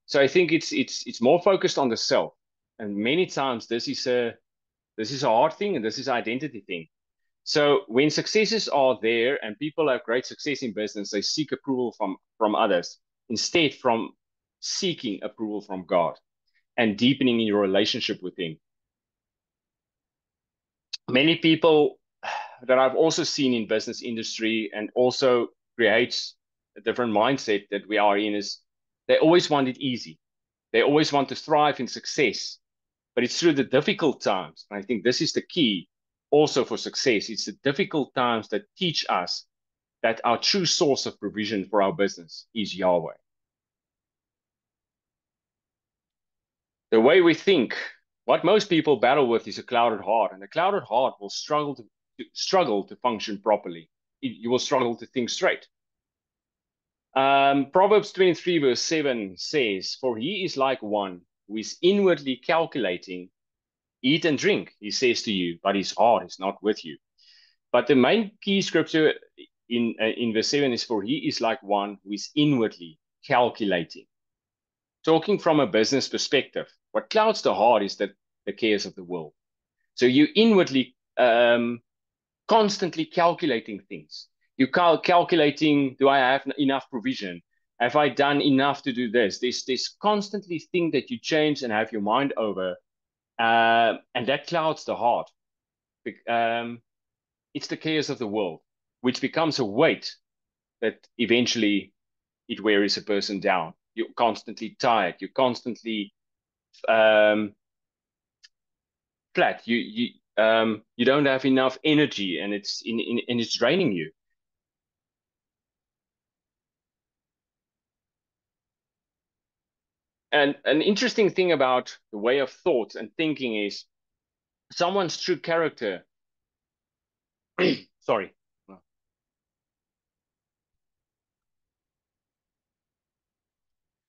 So I think it's more focused on the self, and many times this This is a hard thing, and this is an identity thing. So when successes are there and people have great success in business, they seek approval from others instead from seeking approval from God and deepening your relationship with Him. Many people that I've also seen in business industry and also creates a different mindset that we are in is they always want it easy. They always want to thrive in success, but it's through the difficult times. And I think this is the key also for success. It's the difficult times that teach us that our true source of provision for our business is Yahweh. The way we think, what most people battle with is a clouded heart, and a clouded heart will struggle to function properly. You will struggle to think straight. Proverbs 23 verse 7 says, "For he is like one who is inwardly calculating, eat and drink, he says to you, but his heart is not with you." But the main key scripture in verse 7 is, "For he is like one who is inwardly calculating." Talking from a business perspective, what clouds the heart is that the cares of the world. So you inwardly constantly calculating things. You calculating, do I have enough provision? Have I done enough to do this? There's constantly thing that you change and have your mind over, and that clouds the heart. It's the chaos of the world, which becomes a weight that eventually it wears a person down. You're constantly tired. You're constantly flat. You don't have enough energy, and it's draining you. And an interesting thing about the way of thought and thinking is someone's true character. Sorry.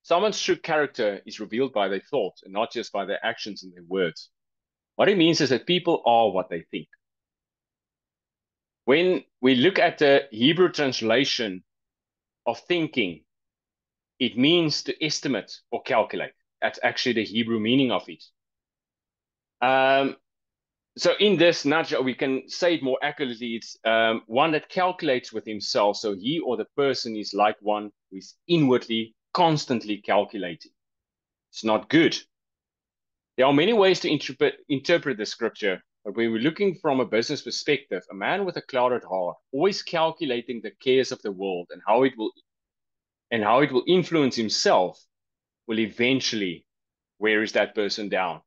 Someone's true character is revealed by their thoughts and not just by their actions and their words. What it means is that people are what they think. When we look at the Hebrew translation of thinking, it means to estimate or calculate. That's actually the Hebrew meaning of it. So in this nutshell, we can say it more accurately. It's one that calculates with himself. So he or the person is like one who is inwardly, constantly calculating. It's not good. There are many ways to interpret the scripture, but when we're looking from a business perspective, a man with a clouded heart, always calculating the cares of the world and how it will influence himself, will eventually wear that person down.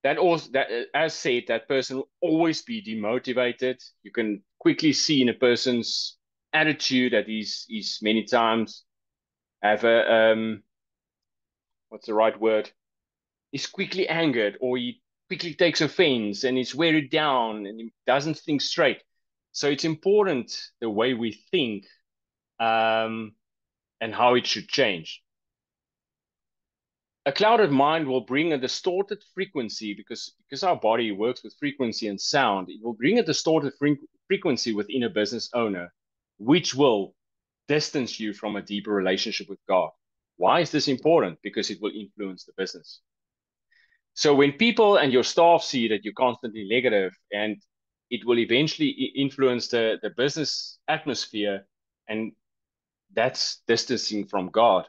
As said, that person will always be demotivated. You can quickly see in a person's attitude that he's many times have a what's the right word? He's quickly angered, or he quickly takes offense, and he's wearied down, and he doesn't think straight. So it's important the way we think, and how it should change. A clouded mind will bring a distorted frequency because our body works with frequency and sound. It will bring a distorted frequency within a business owner, which will distance you from a deeper relationship with God. Why is this important? Because it will influence the business. So when people and your staff see that you're constantly negative, and it will eventually influence the business atmosphere, and that's distancing from God.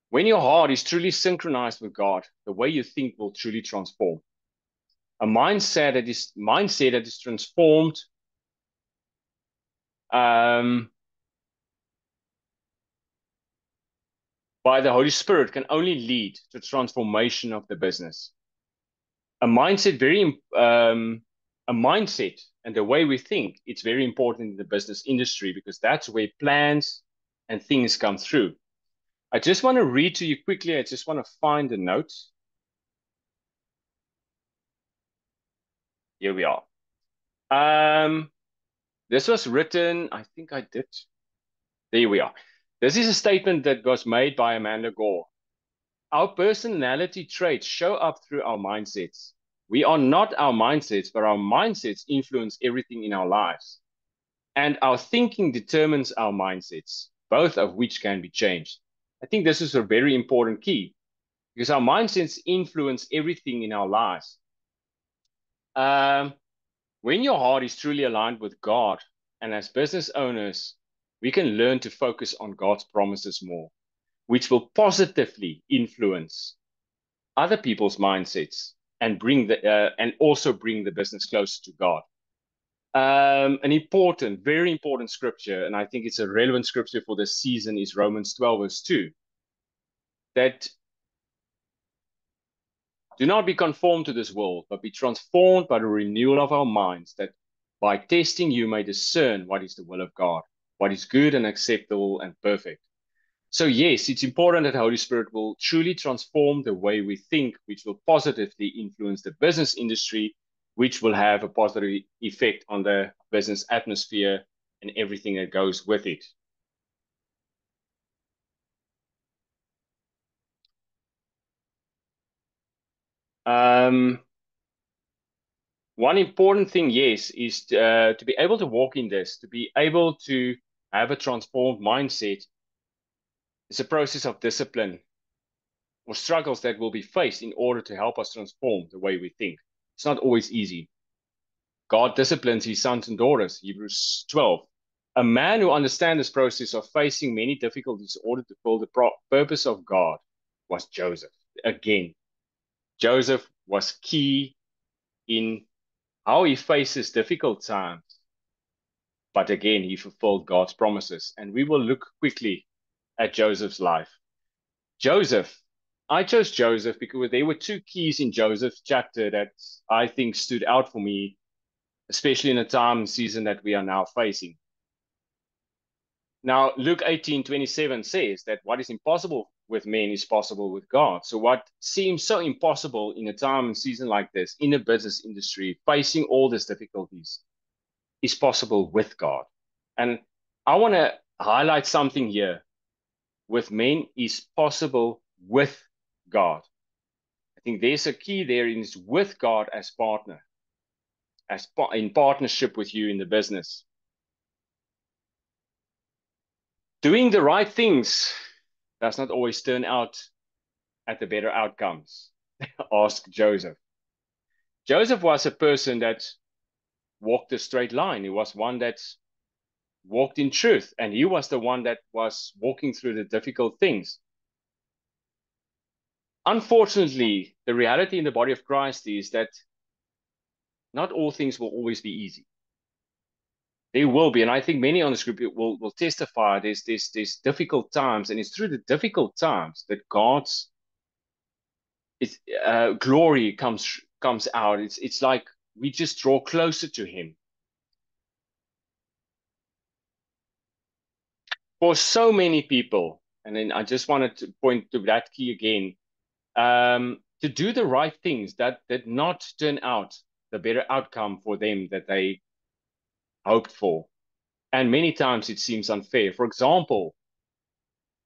When your heart is truly synchronized with God, the way you think will truly transform. A mindset that is transformed by the Holy Spirit can only lead to transformation of the business. A mindset and the way we think, it's very important in the business industry because that's where plans and things come through. I just want to read to you quickly. I just want to find the notes. Here we are. This was written, I think I did. There we are. This is a statement that was made by Amanda Gore. Our personality traits show up through our mindsets. We are not our mindsets, but our mindsets influence everything in our lives. And our thinking determines our mindsets, both of which can be changed. I think this is a very important key. because our mindsets influence everything in our lives. Um, when your heart is truly aligned with God, and as business owners, we can learn to focus on God's promises more, which will positively influence other people's mindsets and and also bring the business closer to God. An important, very important scripture, and I think it's a relevant scripture for this season, is Romans 12, verse 2, that do not be conformed to this world, but be transformed by the renewal of our minds, that by testing you may discern what is the will of God, what is good and acceptable and perfect. So yes, it's important that the Holy Spirit will truly transform the way we think, which will positively influence the business industry, which will have a positive effect on the business atmosphere and everything that goes with it. One important thing, yes, is to be able to walk in this, to be able to have a transformed mindset. It's a process of discipline or struggles that will be faced in order to help us transform the way we think. It's not always easy. God disciplines his sons and daughters, Hebrews 12. A man who understands this process of facing many difficulties in order to fulfill the purpose of God was Joseph. Again, Joseph was key in how he faces difficult times. But again, he fulfilled God's promises. And we will look quickly at Joseph's life. Joseph, I chose Joseph because there were two keys in Joseph's chapter that I think stood out for me, especially in the time and season that we are now facing. Now, Luke 18:27 says that what is impossible with men is possible with God. So what seems so impossible in a time and season like this, in the business industry, facing all these difficulties, is possible with God. And I want to highlight something here. With men is possible with God. I think there's a key there is with God as partner, in partnership with you in the business. Doing the right things does not always turn out at the better outcomes. Ask Joseph. Joseph was a person that walked a straight line. He was one that walked in truth, and he was the one that was walking through the difficult things. Unfortunately, the reality in the body of Christ is that not all things will always be easy. There will be, and I think many on this group will testify. There's difficult times, and it's through the difficult times that God's glory comes out. It's like we just draw closer to Him. For so many people, and then I just wanted to point to that key again. To do the right things that did not turn out the better outcome for them that they hoped for. And many times it seems unfair. For example,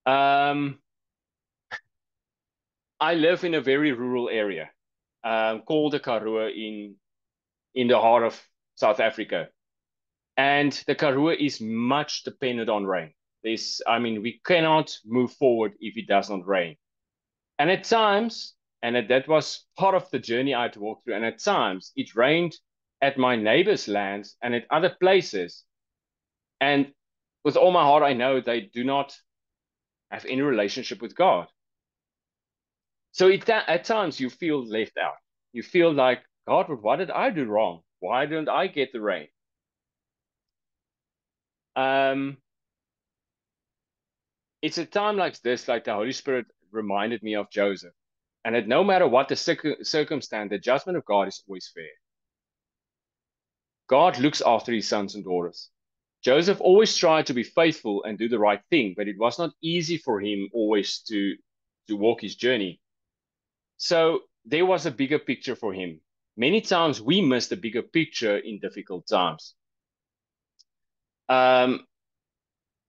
I live in a very rural area called the Karoo in the heart of South Africa. And the Karoo is much dependent on rain. We cannot move forward if it does not rain. And at times, that was part of the journey I had to walk through, and at times it rained at my neighbor's lands and at other places. And with all my heart, I know they do not have any relationship with God. So at times you feel left out. You feel like, God, what did I do wrong? Why didn't I get the rain? It's a time like this, like the Holy Spirit reminded me of Joseph, and that no matter what the circumstance, the judgment of God is always fair. God looks after his sons and daughters. Joseph always tried to be faithful and do the right thing, but it was not easy for him always to walk his journey. So there was a bigger picture for him. Many times we miss the bigger picture in difficult times.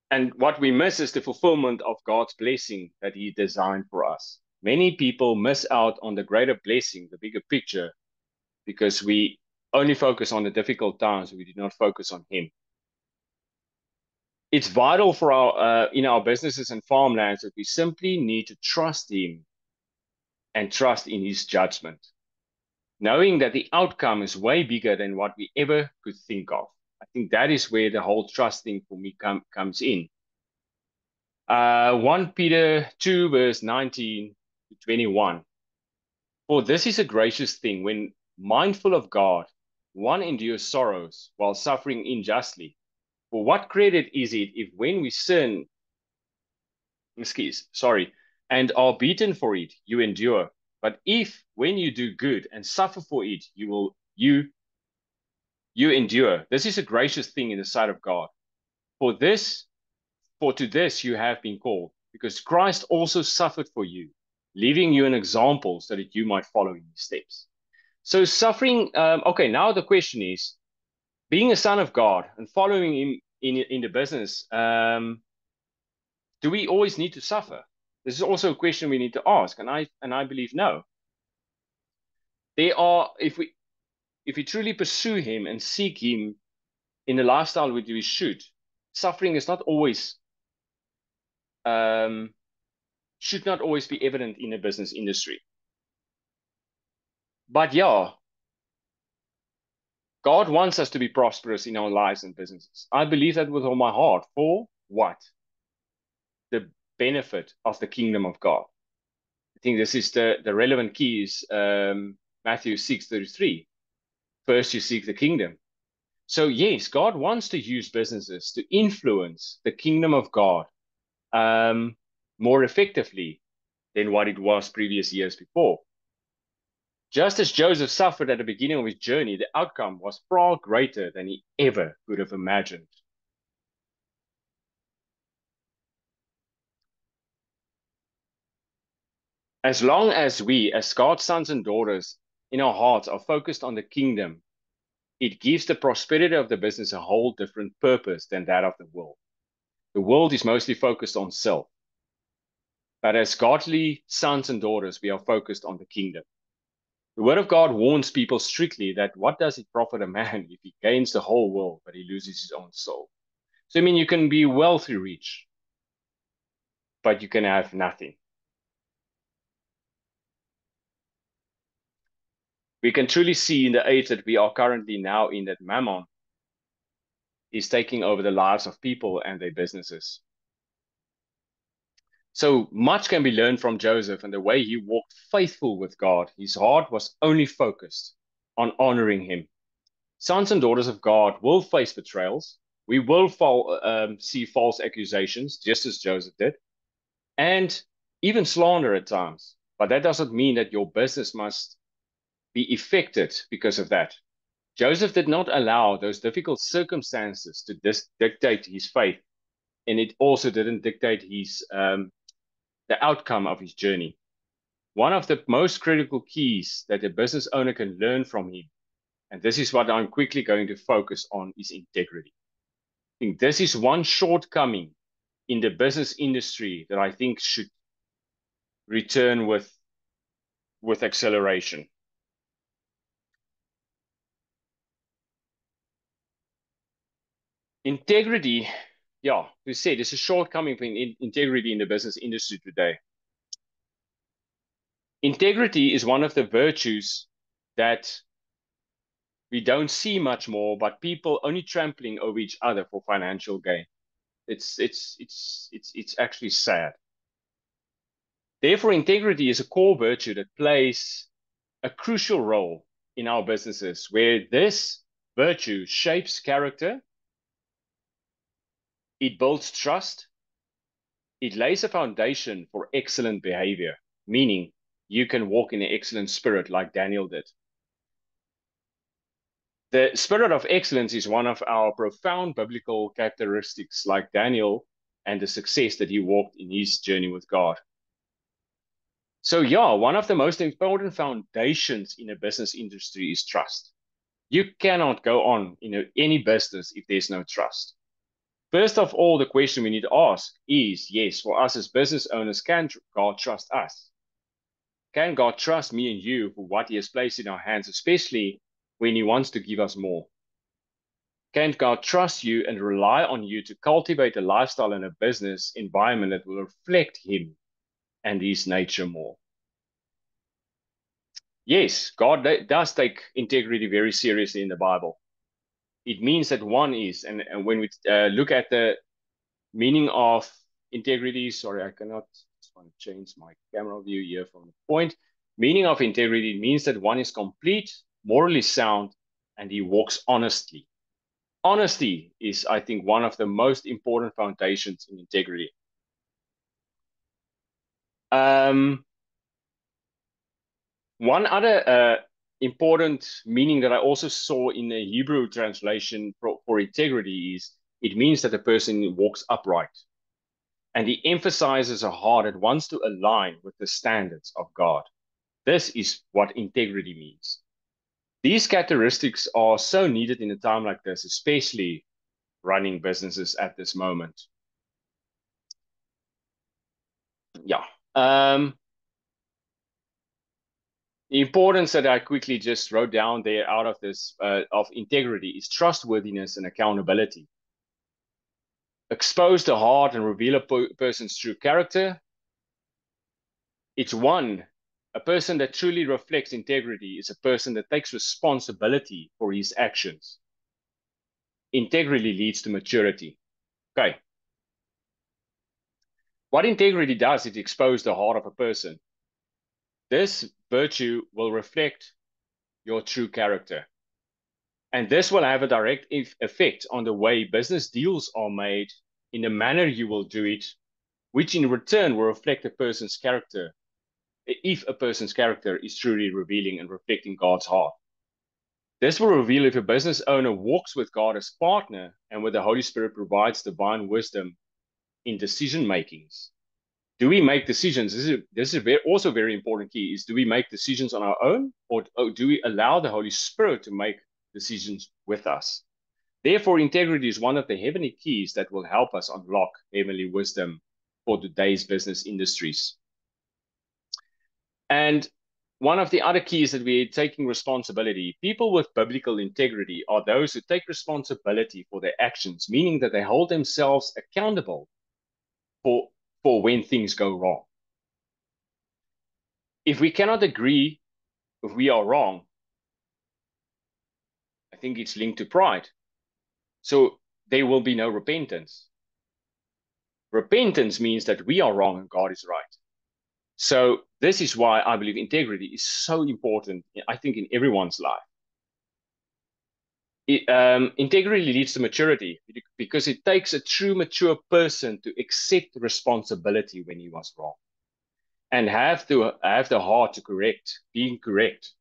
And what we miss is the fulfillment of God's blessing that he designed for us. Many people miss out on the greater blessing, the bigger picture, because we only focus on the difficult times. We do not focus on him. It's vital for in our businesses and farmlands that we simply need to trust him and trust in his judgment, knowing that the outcome is way bigger than what we ever could think of. I think that is where the whole trust thing for me comes in. 1 Peter 2, verse 19 to 21. For this is a gracious thing when, mindful of God, one endures sorrows while suffering unjustly. For what credit is it if when we sin, and are beaten for it, you endure? But if when you do good and suffer for it, you endure, this is a gracious thing in the sight of God. For to this you have been called, because Christ also suffered for you, leaving you an example so that you might follow in his steps. So suffering, okay, now the question is, being a son of God and following him in the business, do we always need to suffer? This is also a question we need to ask, and I believe no. There are, if we truly pursue him and seek him in the lifestyle which we should, suffering is not always should not always be evident in the business industry. But yeah, God wants us to be prosperous in our lives and businesses. I believe that with all my heart. For what? The benefit of the kingdom of God. I think this is the relevant key is Matthew 6:33. First you seek the kingdom. So yes, God wants to use businesses to influence the kingdom of God more effectively than what it was previous years before. Just as Joseph suffered at the beginning of his journey, the outcome was far greater than he ever could have imagined. As long as we, as God's sons and daughters, in our hearts are focused on the kingdom, it gives the prosperity of the business a whole different purpose than that of the world. The world is mostly focused on self. But as godly sons and daughters, we are focused on the kingdom. The word of God warns people strictly that what does it profit a man if he gains the whole world, but he loses his own soul? So, I mean, you can be wealthy rich, but you can have nothing. We can truly see in the age that we are currently now in that mammon is taking over the lives of people and their businesses. So much can be learned from Joseph and the way he walked faithful with God. His heart was only focused on honoring him. Sons and daughters of God will face betrayals. We will see false accusations, just as Joseph did, and even slander at times. But that doesn't mean that your business must be affected because of that. Joseph did not allow those difficult circumstances to dictate his faith, and it also didn't dictate the outcome of his journey. One of the most critical keys that a business owner can learn from him, and this is what I'm quickly going to focus on, is integrity. I think this is one shortcoming in the business industry that I think should return with acceleration. Integrity, yeah, we said it's a shortcoming in integrity in the business industry today. Integrity is one of the virtues that we don't see much more, but people only trampling over each other for financial gain. It's actually sad. Therefore, integrity is a core virtue that plays a crucial role in our businesses, where this virtue shapes character, it builds trust, it lays a foundation for excellent behavior, meaning you can walk in an excellent spirit like Daniel did. The spirit of excellence is one of our profound biblical characteristics, like Daniel and the success that he walked in his journey with God. So yeah, one of the most important foundations in a business industry is trust. You cannot go on in any business if there's no trust. First of all, the question we need to ask is, yes, for us as business owners, can God trust us? Can God trust me and you for what he has placed in our hands, especially when he wants to give us more? Can God trust you and rely on you to cultivate a lifestyle and a business environment that will reflect him and his nature more? Yes, God does take integrity very seriously in the Bible. It means that one is, and when we look at the meaning of integrity, sorry, I cannot, just want to change my camera view here from the point. Meaning of integrity means that one is complete, morally sound, and he walks honestly. Honesty is, I think, one of the most important foundations in integrity. Um, One other important meaning that I also saw in the Hebrew translation for integrity is it means that the person walks upright. And he emphasizes a heart that wants to align with the standards of God. This is what integrity means. These characteristics are so needed in a time like this, especially running businesses at this moment. Yeah. The importance that I quickly just wrote down there out of this of integrity is trustworthiness and accountability. Expose the heart and reveal a person's true character. It's a person that truly reflects integrity is a person that takes responsibility for his actions. Integrity leads to maturity. Okay. What integrity does, it exposes the heart of a person. This virtue will reflect your true character. And this will have a direct effect on the way business deals are made, in the manner you will do it, which in return will reflect a person's character, if a person's character is truly revealing and reflecting God's heart. This will reveal if a business owner walks with God as partner and where the Holy Spirit provides divine wisdom in decision makings. Do we make decisions? This is also very important key, is do we make decisions on our own, or do we allow the Holy Spirit to make decisions with us? Therefore, integrity is one of the heavenly keys that will help us unlock heavenly wisdom for today's business industries. And one of the other keys that we're taking responsibility. People with biblical integrity are those who take responsibility for their actions, meaning that they hold themselves accountable for when things go wrong. If we cannot agree if we are wrong, I think it's linked to pride. So there will be no repentance. Repentance means that we are wrong and God is right. So this is why I believe integrity is so important, I think, in everyone's life. Integrity leads to maturity because it takes a true mature person to accept responsibility when he was wrong and have the heart to correct, being correct.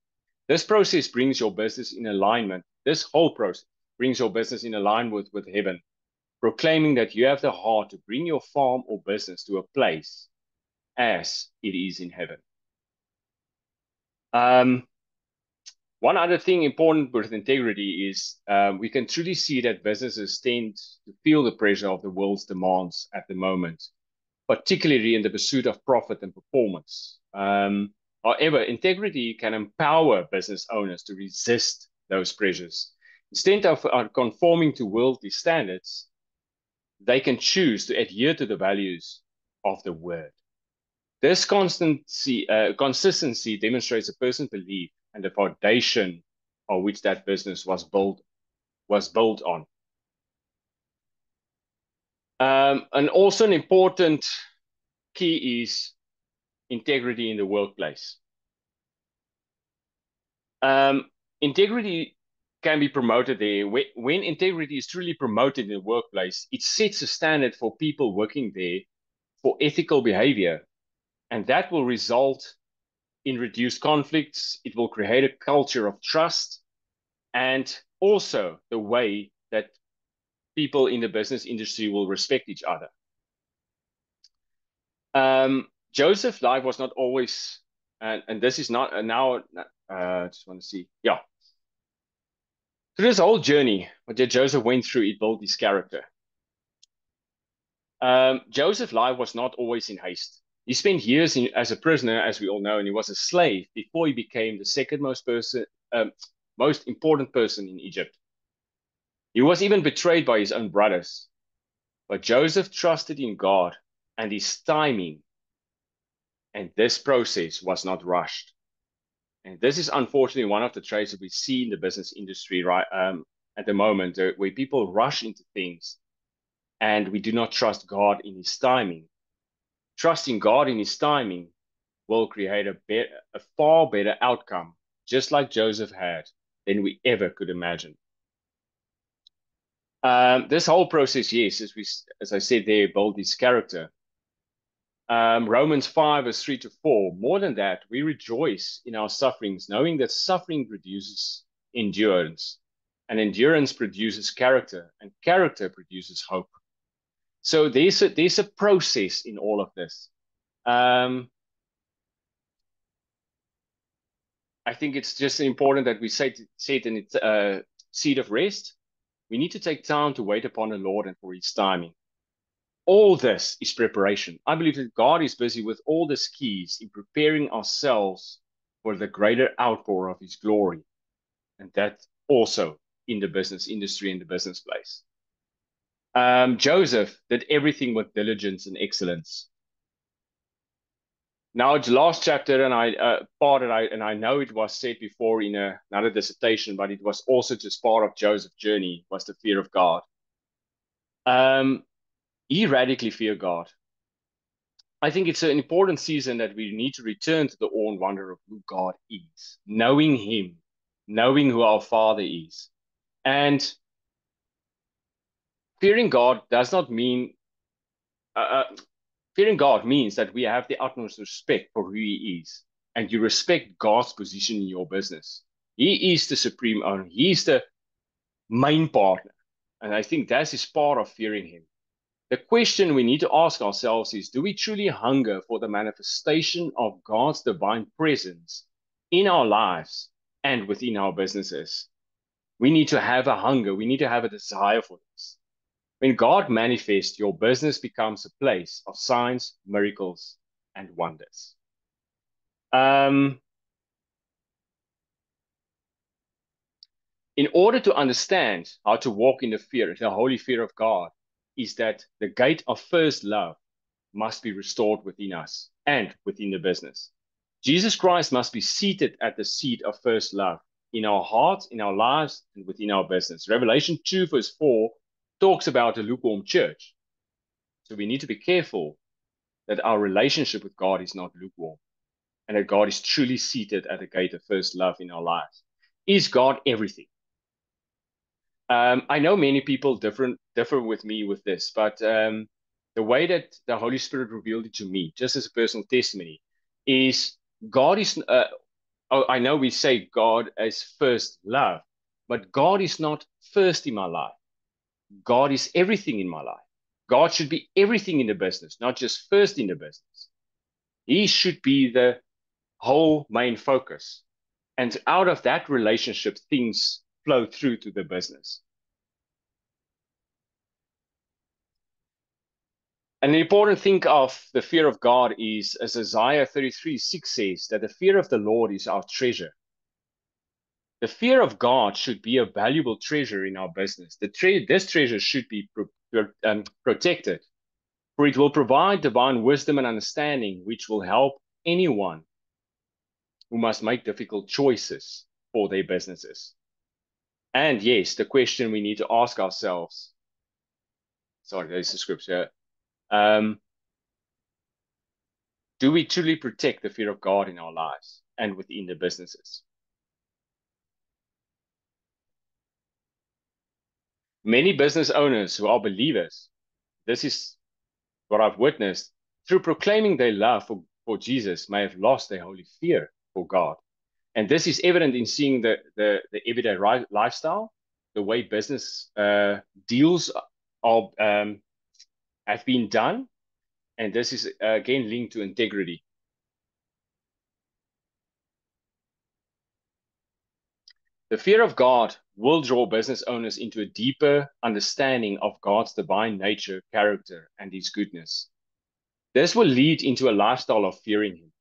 This process brings your business in alignment. This whole process brings your business in alignment with heaven, proclaiming that you have the heart to bring your farm or business to a place as it is in heaven. One other thing important with integrity is we can truly see that businesses tend to feel the pressure of the world's demands at the moment, particularly in the pursuit of profit and performance. However, integrity can empower business owners to resist those pressures. Instead of conforming to worldly standards, they can choose to adhere to the values of the word. This consistency demonstrates a person's belief and the foundation on which that business was built on. And also an important key is integrity in the workplace. Integrity can be promoted there. When integrity is truly promoted in the workplace, it sets a standard for people working there for ethical behavior, and that will result in reduced conflicts. It will create a culture of trust, and also the way that people in the business industry will respect each other. Joseph's life was not always, and this is not now. Just want to see, yeah. Through this whole journey, what Joseph went through, it built his character. Joseph's life was not always in haste. He spent years as a prisoner, as we all know, and he was a slave before he became the second most important person in Egypt. He was even betrayed by his own brothers. But Joseph trusted in God and his timing, and this process was not rushed. And this is unfortunately one of the traits that we see in the business industry right at the moment, where people rush into things and we do not trust God in his timing. Trusting God in his timing will create a far better outcome, just like Joseph had, than we ever could imagine. This whole process, yes, as I said there, build his character. Romans 5, verse 3 to 4. More than that, we rejoice in our sufferings, knowing that suffering produces endurance, and endurance produces character, and character produces hope. So there's a process in all of this. I think it's just important that we say it in its seat of rest. We need to take time to wait upon the Lord and for his timing. All this is preparation. I believe that God is busy with all these keys in preparing ourselves for the greater outpour of his glory. And that also in the business industry, in the business place. Joseph did everything with diligence and excellence. Now it's last chapter, and I know it was said before in another dissertation, but it was also just part of Joseph's journey, was the fear of God. He radically feared God. I think it's an important season that we need to return to the awe and wonder of who God is, knowing him, knowing who our Father is. And fearing God does not mean, fearing God means that we have the utmost respect for who he is, and you respect God's position in your business. He is the supreme owner. He's the main partner. And I think that is part of fearing him. The question we need to ask ourselves is, do we truly hunger for the manifestation of God's divine presence in our lives and within our businesses? We need to have a hunger. We need to have a desire for this. When God manifests, your business becomes a place of signs, miracles, and wonders. In order to understand how to walk in the holy fear of God, is that the gate of first love must be restored within us and within the business. Jesus Christ must be seated at the seat of first love in our hearts, in our lives, and within our business. Revelation 2, verse 4 talks about a lukewarm church. So we need to be careful that our relationship with God is not lukewarm and that God is truly seated at the gate of first love in our lives. Is God everything? I know many people differ with me with this, but the way that the Holy Spirit revealed it to me, just as a personal testimony, is God is. I know we say God is first love, but God is not first in my life. God is everything in my life. God should be everything in the business, not just first in the business. He should be the whole main focus. And out of that relationship, things flow through to the business. And the important thing of the fear of God is, as Isaiah 33:6 says, that the fear of the Lord is our treasure. The fear of God should be a valuable treasure in our business. This treasure should be protected, for it will provide divine wisdom and understanding, which will help anyone who must make difficult choices for their businesses. And yes, the question we need to ask ourselves, sorry, there's the scripture. Do we truly protect the fear of God in our lives and within the businesses? Many business owners who are believers, this is what I've witnessed, through proclaiming their love for Jesus, may have lost their holy fear for God. And this is evident in seeing the everyday lifestyle, the way business deals have been done. And this is again linked to integrity. The fear of God will draw business owners into a deeper understanding of God's divine nature, character, and his goodness. This will lead into a lifestyle of fearing him,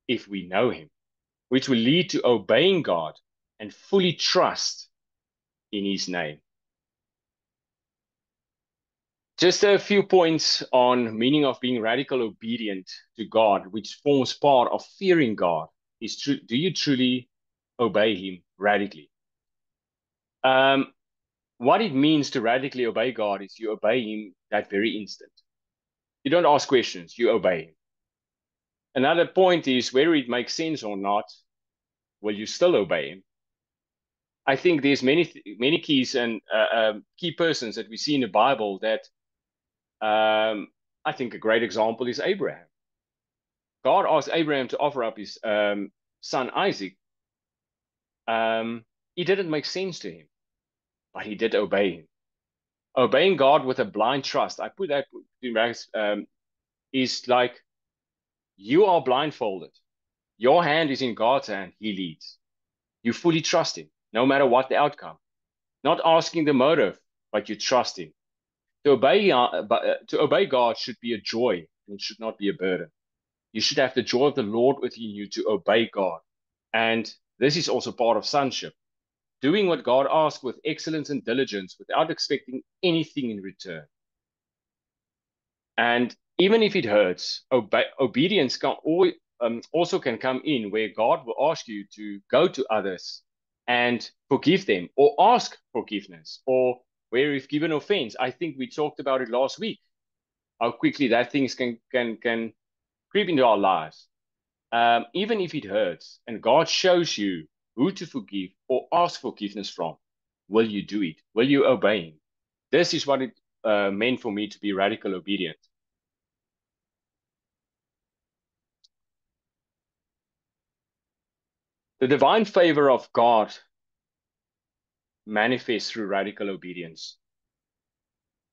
if we know him, which will lead to obeying God and fully trust in his name. Just a few points on meaning of being radical obedient to God, which forms part of fearing God is do you truly obey him radically? Um, what it means to radically obey God is you obey him that very instant. You don't ask questions, you obey him. Another point is whether it makes sense or not, will you still obey him? I think there's many keys and key persons that we see in the Bible that I think a great example is Abraham. God asked Abraham to offer up his son Isaac. It didn't make sense to him, but he did obey him. Obeying God with a blind trust, I put that in brackets, is like you are blindfolded. Your hand is in God's hand. He leads. You fully trust him, no matter what the outcome. Not asking the motive, but you trust him. To obey God should be a joy, and it should not be a burden. You should have the joy of the Lord within you to obey God. And this is also part of sonship. Doing what God asks with excellence and diligence without expecting anything in return. And even if it hurts, obedience can always, also can come in where God will ask you to go to others and forgive them or ask forgiveness or where you've given offense. I think we talked about it last week, how quickly that things can creep into our lives. Even if it hurts and God shows you who to forgive or ask forgiveness from, will you do it? Will you obey him? This is what it meant for me to be radical obedient. The divine favor of God manifests through radical obedience.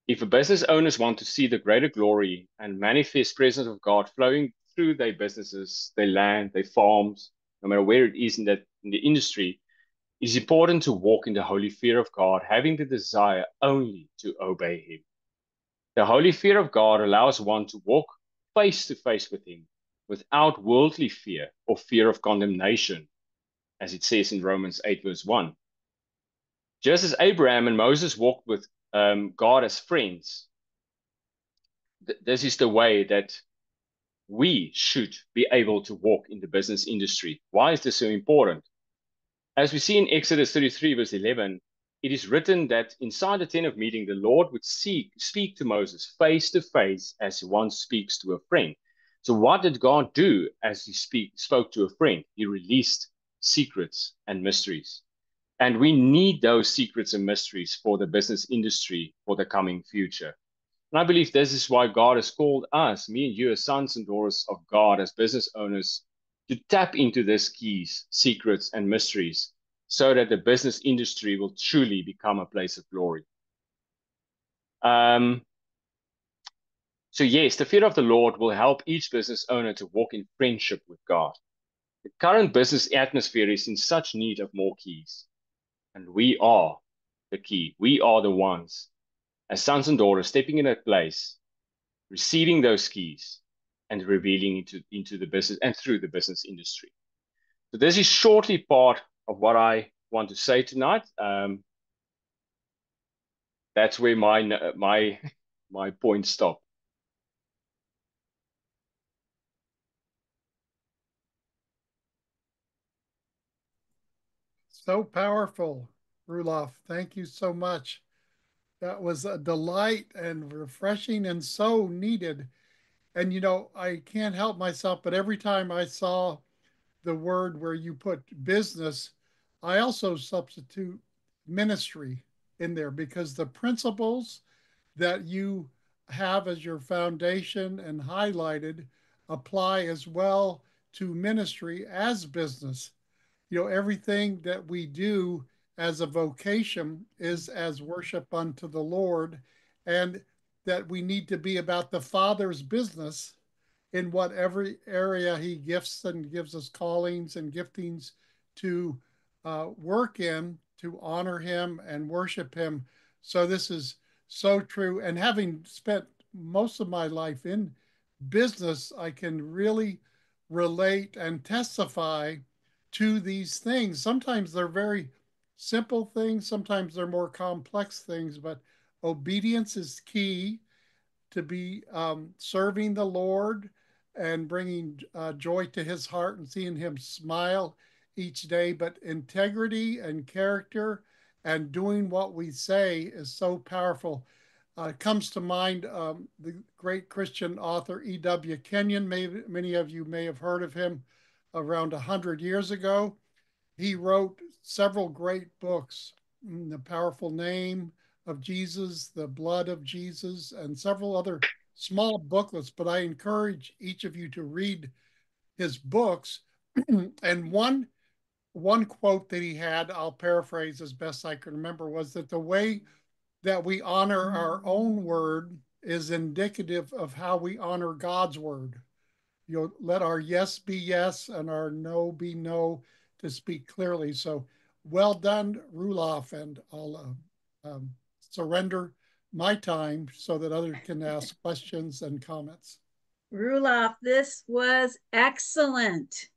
If a business owners want to see the greater glory and manifest presence of God flowing through their businesses, their land, their farms, no matter where it is in the industry, it's important to walk in the holy fear of God, having the desire only to obey him. The holy fear of God allows one to walk face to face with him without worldly fear or fear of condemnation, as it says in Romans 8, verse 1. Just as Abraham and Moses walked with God as friends, this is the way that we should be able to walk in the business industry. Why is this so important? As we see in Exodus 33, verse 11, it is written that inside the tent of meeting, the Lord would speak to Moses face to face as one speaks to a friend. So what did God do as he spoke to a friend? He released secrets and mysteries. And we need those secrets and mysteries for the business industry for the coming future. And I believe this is why God has called us, me and you, as sons and daughters of God, as business owners, to tap into these keys, secrets, and mysteries so that the business industry will truly become a place of glory. So yes, the fear of the Lord will help each business owner to walk in friendship with God. The current business atmosphere is in such need of more keys. And we are the key. We are the ones, as sons and daughters, stepping in that place, receiving those keys, and revealing into the business and through the business industry. So this is shortly part of what I want to say tonight. That's where my point stop.
So powerful, Roelof. Thank you so much. That was a delight and refreshing and so needed. And I can't help myself, but every time I saw the word where you put business, I also substitute ministry in there because the principles that you have as your foundation and highlighted apply as well to ministry as business. Everything that we do as a vocation is as worship unto the Lord, and that we need to be about the Father's business in whatever area he gifts and gives us callings and giftings to work in to honor him and worship him. So this is so true. And having spent most of my life in business, I can really relate and testify to these things. Sometimes they're very simple things, sometimes they're more complex things, but obedience is key to be serving the Lord and bringing joy to his heart and seeing him smile each day. But integrity and character and doing what we say is so powerful. Comes to mind the great Christian author E.W. Kenyon. Many of you may have heard of him around 100 years ago. He wrote several great books, The Powerful Name of Jesus, The Blood of Jesus, and several other small booklets. But I encourage each of you to read his books. And one quote that he had, I'll paraphrase as best I can remember, was that the way that we honor our own word is indicative of how we honor God's word. You'll let our yes be yes and our no be no, to speak clearly. So well done, Roelof, and I'll surrender my time so that others can ask questions and comments.
Roelof, this was excellent.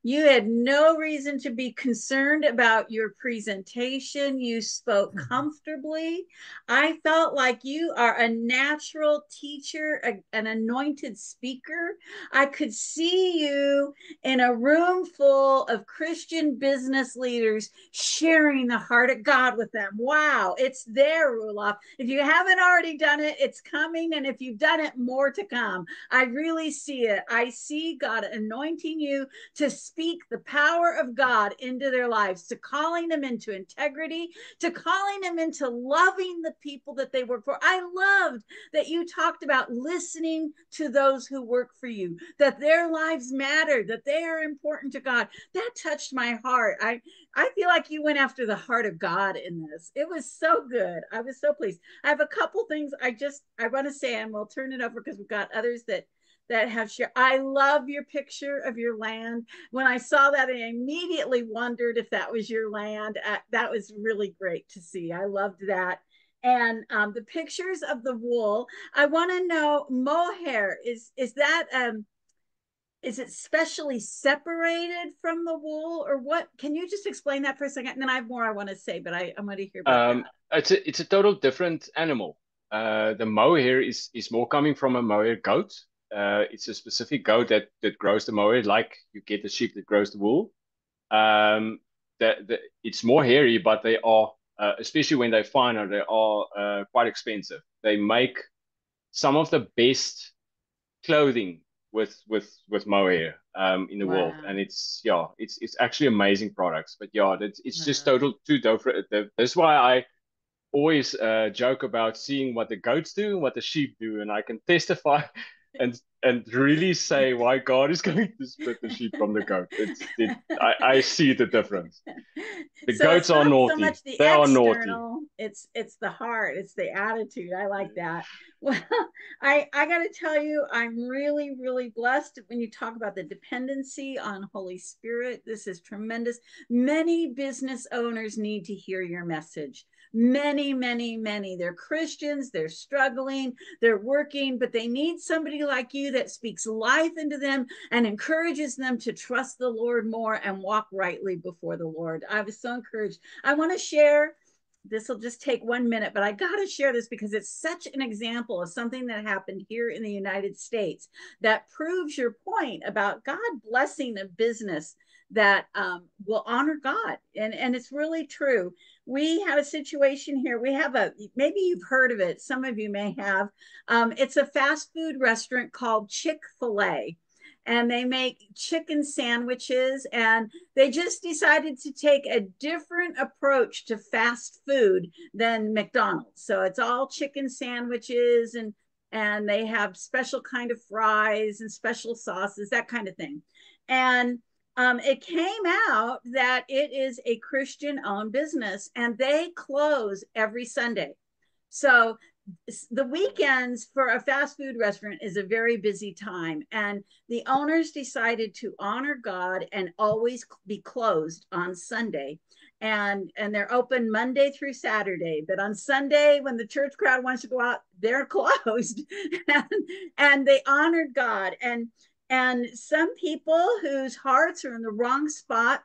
You had no reason to be concerned about your presentation. You spoke comfortably. I felt like you are a natural teacher, an anointed speaker. I could see you in a room full of Christian business leaders sharing the heart of God with them. Wow, it's there, Roelof. If you haven't already done it, it's coming. And if you've done it, more to come. I really see it. I see God anointing you to speak the power of God into their lives, to calling them into integrity, to calling them into loving the people that they work for. I loved that you talked about listening to those who work for you, that their lives matter, that they are important to God. That touched my heart. I feel like you went after the heart of God in this. It was so good. I was so pleased. I have a couple things I want to say, and we'll turn it over because we've got others that have shared. I love your picture of your land. When I saw that, I immediately wondered if that was your land. That was really great to see. I loved that. And the pictures of the wool. I want to know, mohair, is that is it specially separated from the wool, or what? Can you just explain that for a second? And then I have more I want to say, but I'm going to hear about that.
It's a total different animal. The mohair is more coming from a mohair goat. It's a specific goat that grows the mohair, like you get the sheep that grows the wool. It's more hairy, but they are, especially when they're finer, they are quite expensive. They make some of the best clothing with mohair in the world, and it's actually amazing products. But yeah, it's just total too different. That's why I always joke about seeing what the goats do and what the sheep do, and I can testify and really say why God is going to split the sheep from the goat. I see the difference. The
So
goats
it's
are
not
naughty.
so much the
They are naughty.
external, it's the heart, it's the attitude. I like that. Well, I got to tell you, I'm really, really blessed when you talk about the dependency on Holy Spirit. This is tremendous. Many business owners need to hear your message. Many, many, many. They're Christians, they're struggling, they're working, but they need somebody like you that speaks life into them and encourages them to trust the Lord more and walk rightly before the Lord. I was so encouraged. I want to share. This will just take 1 minute, but I got to share this because it's such an example of something that happened here in the United States that proves your point about God blessing a business that will honor God. And it's really true. We have a situation here. We have maybe you've heard of it. Some of you may have. It's a fast food restaurant called Chick-fil-A. And they make chicken sandwiches, and they just decided to take a different approach to fast food than McDonald's. So it's all chicken sandwiches, and they have special kind of fries and special sauces, that kind of thing. And it came out that it is a Christian-owned business, and they close every Sunday. So the weekends for a fast food restaurant is a very busy time, and the owners decided to honor God and always be closed on Sunday. And they're open Monday through Saturday, but on Sunday, when the church crowd wants to go out, they're closed. And they honored God. And some people whose hearts are in the wrong spot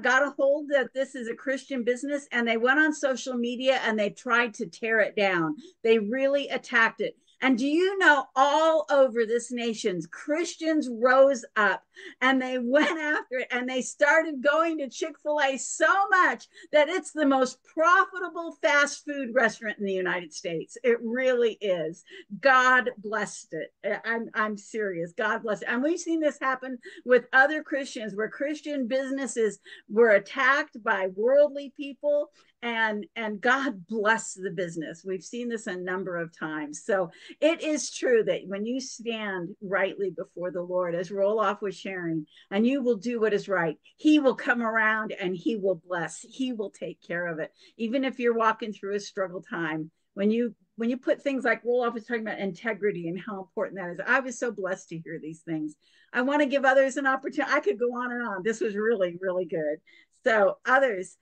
got a hold that this is a Christian business, and they went on social media and they tried to tear it down. They really attacked it. And do you know, all over this nation, Christians rose up and they went after it, and they started going to Chick-fil-A so much that it's the most profitable fast food restaurant in the United States. It really is. God blessed it. I'm serious. God bless it. And we've seen this happen with other Christians, where Christian businesses were attacked by worldly people, and God bless the business. We've seen this a number of times. So it is true that when you stand rightly before the Lord, as Roloff was sharing, and you will do what is right, he will come around and he will bless. He will take care of it. Even if you're walking through a struggle time, when you put things like Roloff was talking about integrity and how important that is. I was so blessed to hear these things. I want to give others an opportunity. I could go on and on. This was really, really good. So others,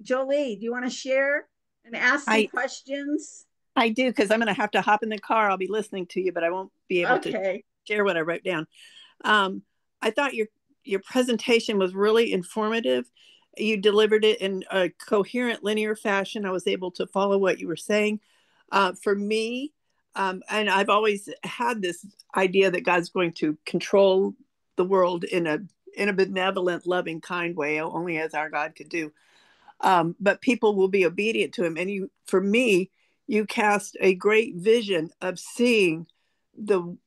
Jolie, do you want to share and ask some questions?
I do, because I'm going to have to hop in the car. I'll be listening to you, but I won't be able to share what I wrote down. I thought your presentation was really informative. You delivered it in a coherent, linear fashion. I was able to follow what you were saying. For me, and I've always had this idea that God's going to control the world in a benevolent, loving, kind way, only as our God could do. But people will be obedient to him. And for me, you cast a great vision of seeing the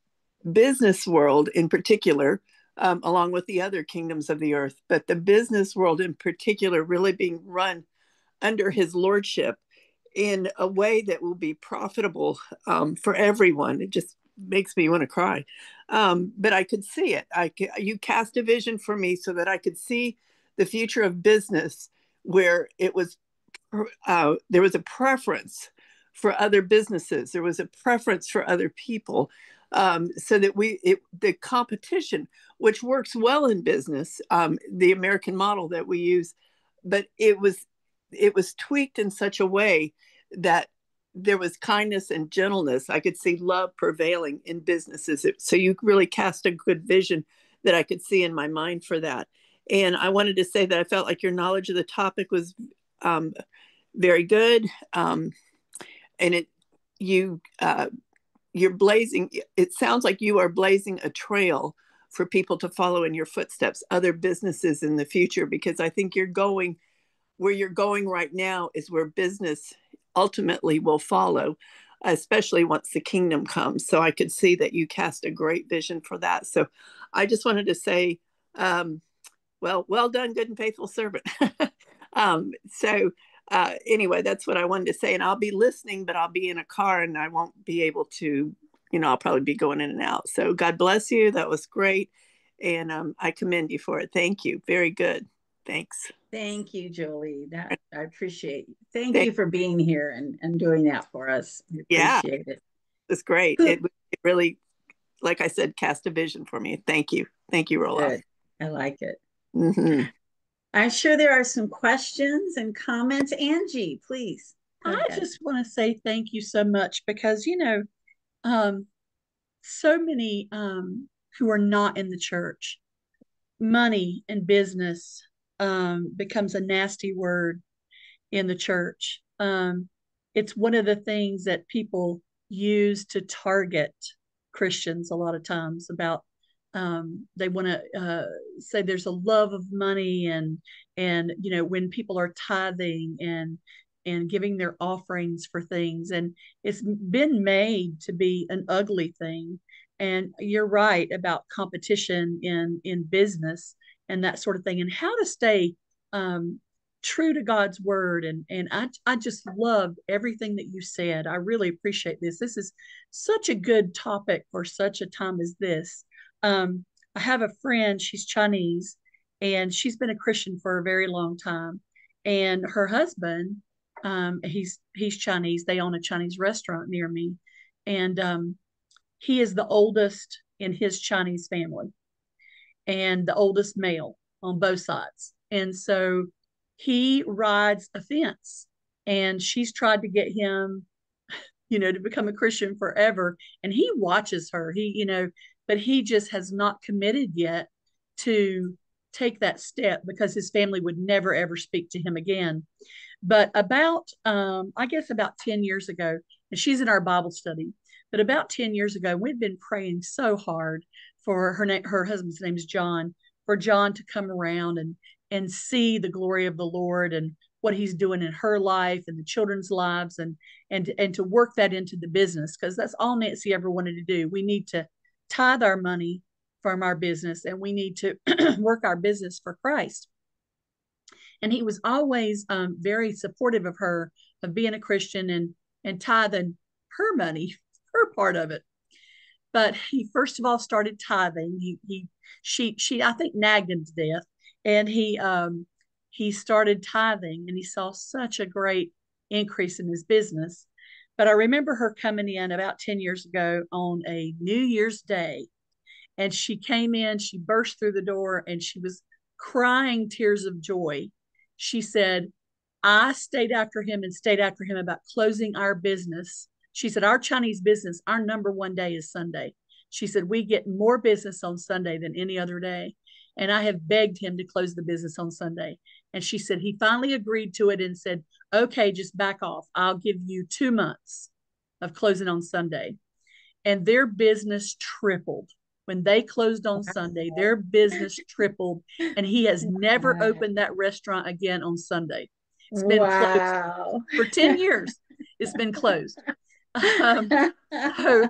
business world in particular, along with the other kingdoms of the earth, but the business world in particular really being run under his lordship in a way that will be profitable for everyone. It just makes me want to cry. But I could see it. You cast a vision for me so that I could see the future of business, where it was there was a preference for other businesses. There was a preference for other people, so that the competition, which works well in business, the American model that we use, but it was tweaked in such a way that there was kindness and gentleness. I could see love prevailing in businesses. So you really cast a good vision that I could see in my mind for that. And I wanted to say that I felt like your knowledge of the topic was very good. And you're blazing, it sounds like you are blazing a trail for people to follow in your footsteps, other businesses in the future, because I think where you're going right now is where business ultimately will follow, especially once the kingdom comes. So I could see that you cast a great vision for that. So I just wanted to say, well done, good and faithful servant. Anyway, that's what I wanted to say. And I'll be listening, but I'll be in a car and I won't be able to, I'll probably be going in and out. So God bless you. That was great. And I commend you for it. Thank you. Very good. Thanks.
Thank you, Jolie. That I appreciate. Thank you for being here and doing that for us. I appreciate it.
It's great. It really, like I said, cast a vision for me. Thank you. Thank you, Roloff.
Good. I like it. Mm-hmm. I'm sure there are some questions and comments. Angie, please.
I just want to say thank you so much, because, so many who are not in the church, money and business becomes a nasty word in the church. It's one of the things that people use to target Christians a lot of times about they want to say there's a love of money, and when people are tithing and giving their offerings for things, and it's been made to be an ugly thing. And you're right about competition in business and that sort of thing, and how to stay true to God's word. And I just loved everything that you said. I really appreciate this. This is such a good topic for such a time as this. I have a friend, she's Chinese, and she's been a Christian for a very long time. And her husband, he's Chinese. They own a Chinese restaurant near me. And he is the oldest in his Chinese family, and the oldest male on both sides. And so he rides a fence, and she's tried to get him, to become a Christian forever. And he watches her, but he just has not committed yet to take that step, because his family would never, ever speak to him again. But about 10 years ago, and she's in our Bible study, But about 10 years ago, we'd been praying so hard for her husband's name is John, for John to come around and see the glory of the Lord and what he's doing in her life and the children's lives, and to work that into the business, because that's all Nancy ever wanted to do. We need to tithe our money from our business, and we need to work our business for Christ. And he was always very supportive of her, of being a Christian and tithing her money, her part of it. But he first of all started tithing. She I think nagged him to death, and he started tithing, and he saw such a great increase in his business. But I remember her coming in about 10 years ago on a New Year's Day, and she came in, she burst through the door, and she was crying tears of joy. She said, I stayed after him about closing our business. She said, our Chinese business, our number one day is Sunday. She said, we get more business on Sunday than any other day. And I have begged him to close the business on Sunday. And she said, he finally agreed to it and said, okay, just back off. I'll give you 2 months of closing on Sunday. And their business tripled. When they closed on Sunday, their business tripled. And he has never opened that restaurant again on Sunday. It's been closed for 10 years. It's been closed. So,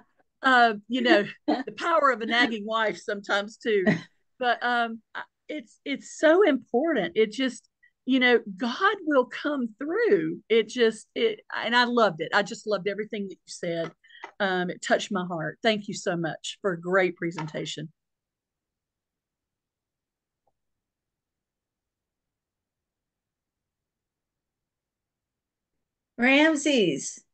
you know, the power of a nagging wife sometimes too. But it's so important. It just, you know, God will come through. And I loved it. I just loved everything that you said. It touched my heart. Thank you so much for a great presentation.
Ramses,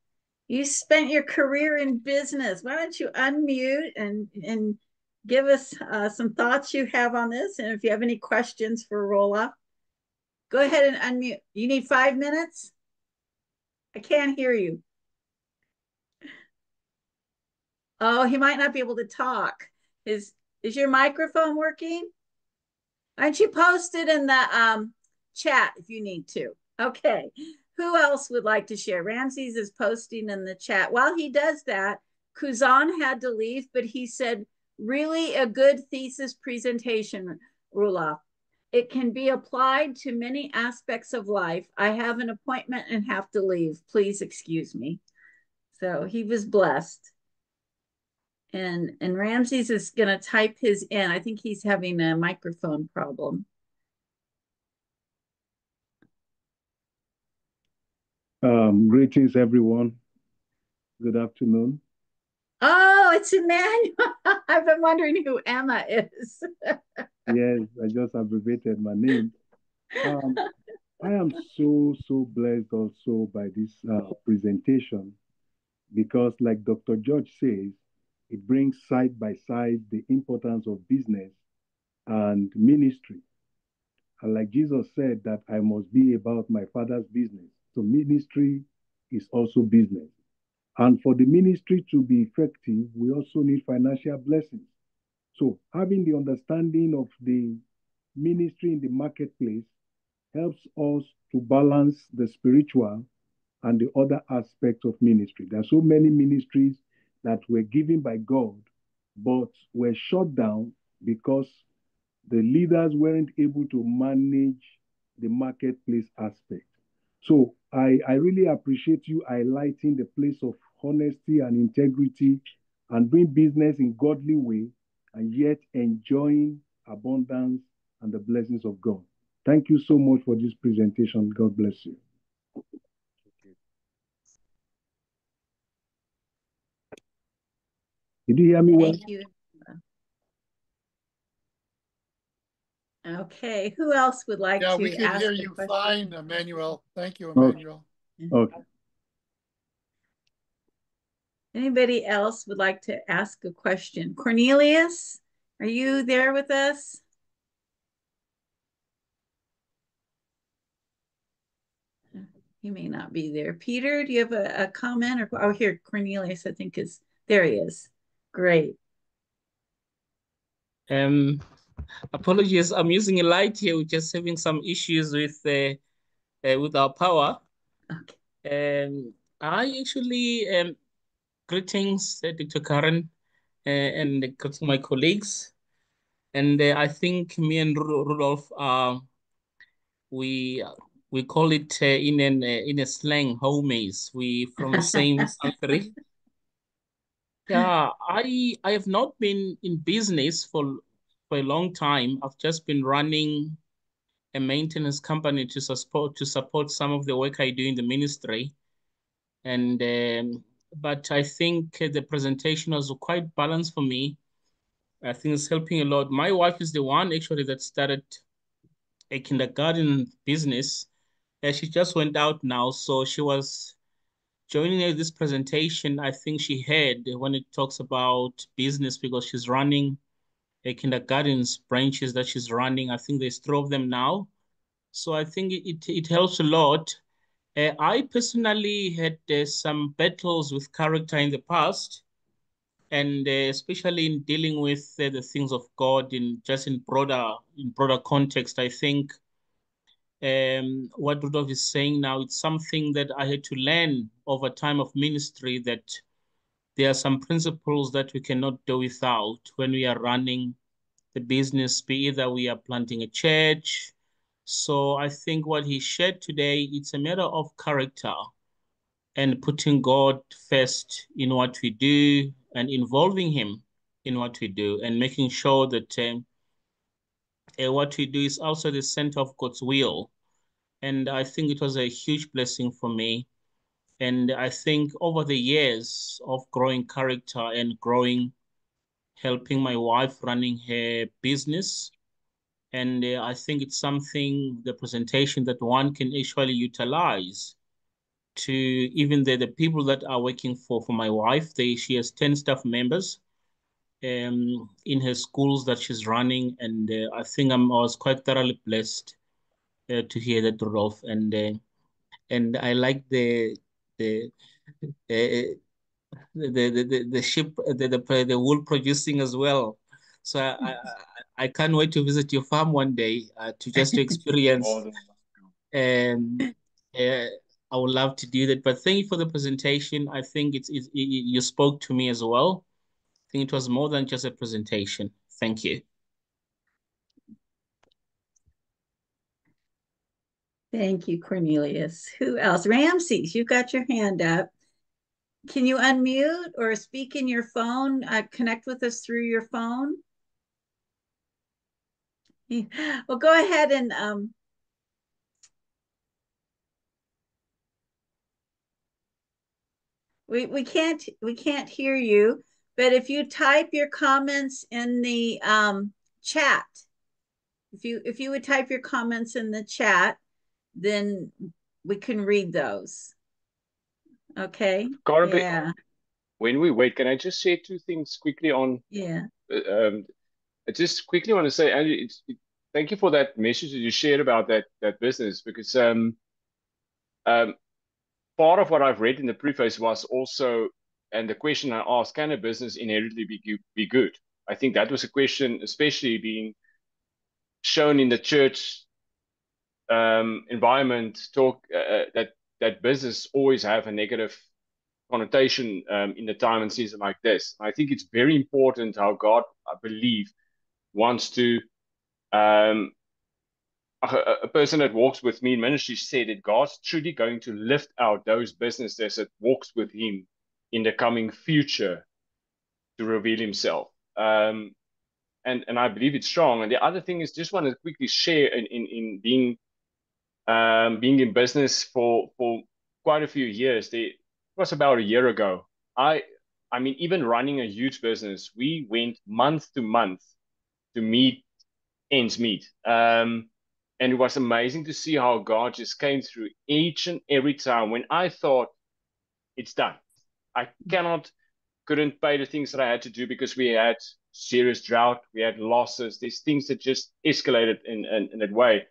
you spent your career in business. Why don't you unmute and give us some thoughts you have on this? And if you have any questions for Rolla, go ahead and unmute. You need 5 minutes? I can't hear you. Oh, he might not be able to talk. Is your microphone working? Why don't you post it in the chat if you need to? Okay. Who else would like to share? Ramses is posting in the chat. While he does that, Kuzan had to leave, but he said, really a good thesis presentation, Rula. It can be applied to many aspects of life. I have an appointment and have to leave. Please excuse me. So he was blessed. And Ramses is going to type his in. I think he's having a microphone problem.
Greetings, everyone. Good afternoon.
Oh, it's Emmanuel. I've been wondering who Emma is.
Yes, I just abbreviated my name. I am so blessed also by this presentation, because like Dr. George says, it brings side by side the importance of business and ministry. And like Jesus said that I must be about my Father's business. So ministry is also business. And for the ministry to be effective, we also need financial blessings. So having the understanding of the ministry in the marketplace helps us to balance the spiritual and the other aspects of ministry. There are so many ministries that were given by God, but were shut down because the leaders weren't able to manage the marketplace aspect. So I really appreciate you highlighting the place of honesty and integrity and doing business in godly way, and yet enjoying abundance and the blessings of God. Thank you so much for this presentation. God bless you. Did you hear me well?
Thank you. Okay, who else would like to ask?
Yeah, we can hear you fine, Emmanuel. Thank you, Emmanuel.
Okay.
Anybody else would like to ask a question? Cornelius, are you there with us? He may not be there. Peter, do you have a comment? Or oh, here, Cornelius, I think is there. He is. Great.
Apologies, I'm using a light here. We're just having some issues with our power.
Okay.
I actually greetings, Dr. Karen, and greeting my colleagues. And I think me and Rudolph, we we call it in a slang homies. We from the same country. Yeah, I have not been in business for a long time. I've just been running a maintenance company to support some of the work I do in the ministry. And but I think the presentation was quite balanced for me. I think it's helping a lot. My wife is the one actually that started a kindergarten business. She just went out now, so she was joining this presentation. I think she heard when it talks about business because she's running a kindergarten's branches that she's running. I think there's 3 of them now. So I think it helps a lot. I personally had some battles with character in the past, and especially in dealing with the things of God in broader context. I think what Rudolph is saying now, it's something that I had to learn over time of ministry, that there are some principles that we cannot do without when we are running the business, be either we are planting a church. So I think what he shared today, it's a matter of character and putting God first in what we do and involving him in what we do and making sure that what we do is also the center of God's will. And I think it was a huge blessing for me. And I think over the years of growing character and growing, helping my wife running her business, and I think it's something, the presentation that one can actually utilize to even the people that are working for my wife. She has 10 staff members in her schools that she's running. And I think I was quite thoroughly blessed to hear that, Rudolph. And I like the uh, the ship, the wool producing as well. So I can't wait to visit your farm one day to just to experience. And I would love to do that. But thank you for the presentation. I think you spoke to me as well. I think it was more than just a presentation. Thank you.
Thank you, Cornelius. Who else? Ramses, you've got your hand up. Can you unmute or speak in your phone? Connect with us through your phone. Well, go ahead and we can't hear you, but if you type your comments in the chat, if you would type your comments in the chat, then we can read those. Okay.
Yeah. When we wait, can I just say 2 things quickly on?
Yeah.
I just quickly want to say, Andy, thank you for that message that you shared about that business, because part of what I've read in the preface was also, and the question I asked, can a business inherently be good? I think that was a question, especially being shown in the church environment, that business always have a negative connotation in the time and season like this. I think it's very important how God, I believe, wants to, a person that walks with me in ministry said that God's truly going to lift out those businesses that walks with him in the coming future to reveal himself. And I believe it's strong. And the other thing is, just want to quickly share in being in business for quite a few years. It was about a year ago. I mean, even running a huge business, we went month to month to meet ends meet. And it was amazing to see how God just came through each and every time when I thought it's done. I couldn't pay the things that I had to do because we had serious drought, we had losses, there's things that just escalated in that way.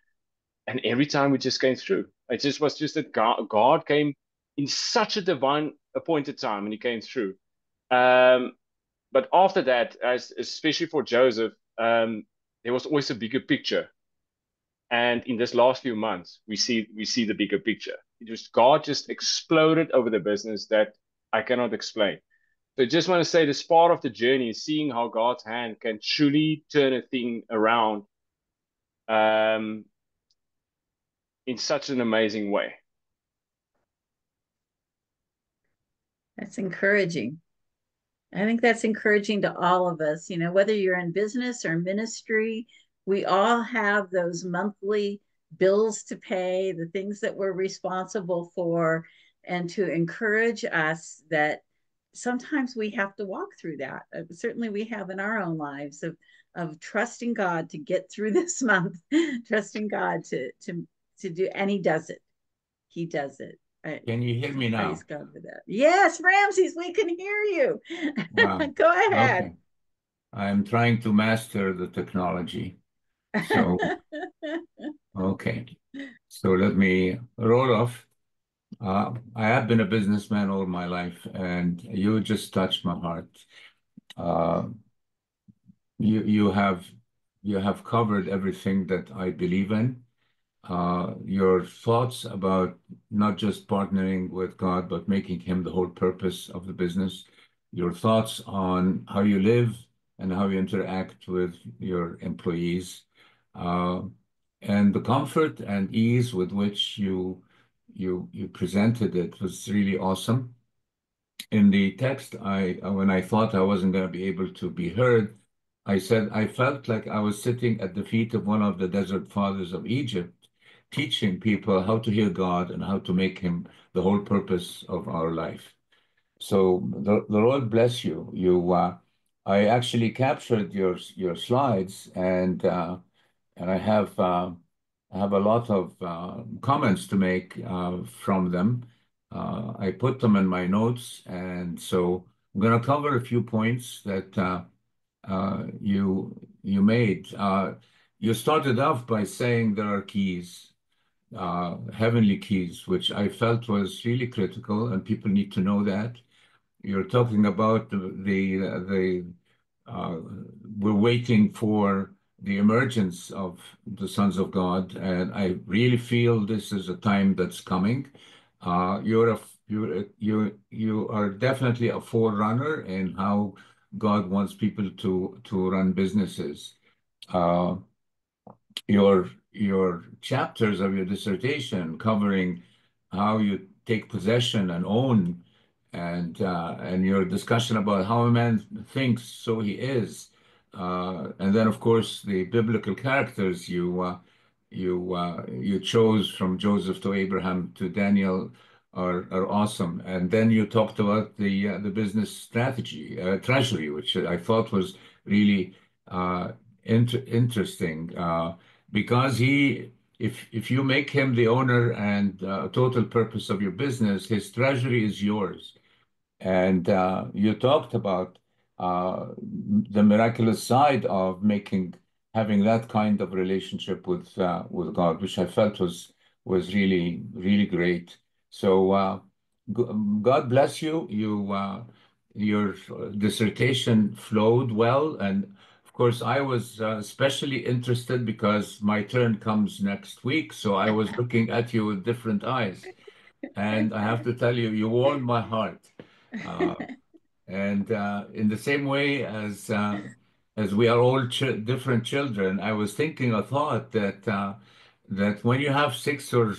And every time we just came through. It just was just that God came in such a divine appointed time, and he came through. But after that, especially for Joseph, there was always a bigger picture. And in this last few months, we see the bigger picture. God just exploded over the business that I cannot explain. So I just want to say this part of the journey is seeing how God's hand can truly turn a thing around in such an amazing way.
That's encouraging. I think that's encouraging to all of us, you know, whether you're in business or ministry, we all have those monthly bills to pay, the things that we're responsible for, and to encourage us that sometimes we have to walk through that. Certainly we have in our own lives of trusting God to get through this month, trusting God to do, and he does it. He does it.
Can you hear me now?
Praise God for that. Yes, Ramses, we can hear you. Go ahead.
Okay. I'm trying to master the technology. So, okay. So let me roll off. I have been a businessman all my life, and you just touched my heart. You have covered everything that I believe in. Your thoughts about not just partnering with God, but making him the whole purpose of the business. Your thoughts on how you live and how you interact with your employees, and the comfort and ease with which you presented it was really awesome. In the text, when I thought I wasn't going to be able to be heard, I said I felt like I was sitting at the feet of one of the desert fathers of Egypt, teaching people how to hear God and how to make him the whole purpose of our life. So the Lord bless you. I actually captured your slides, and I have a lot of comments to make from them. I put them in my notes, and so I'm going to cover a few points that you made. You started off by saying there are keys, heavenly keys, which I felt was really critical, and people need to know that. You're talking about we're waiting for the emergence of the sons of God, and I really feel this is a time that's coming. You are definitely a forerunner in how God wants people to run businesses. Uh, your chapters of your dissertation covering how you take possession and own, and your discussion about how a man thinks, so he is, and then of course the biblical characters you chose from Joseph to Abraham to Daniel are awesome. And then you talked about the business strategy, treasury, which I thought was really interesting. Because if you make him the owner and total purpose of your business, his treasury is yours. And you talked about the miraculous side of having that kind of relationship with God, which I felt was really really great. So God bless you. Your dissertation flowed well, and of course I was especially interested because my turn comes next week. So I was looking at you with different eyes, and I have to tell you, you warmed my heart. And in the same way as we are all different children, I was thinking a thought that when you have 6 or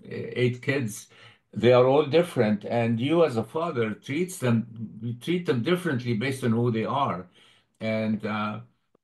8 kids, they are all different, and you as a father treat them differently based on who they are, and uh,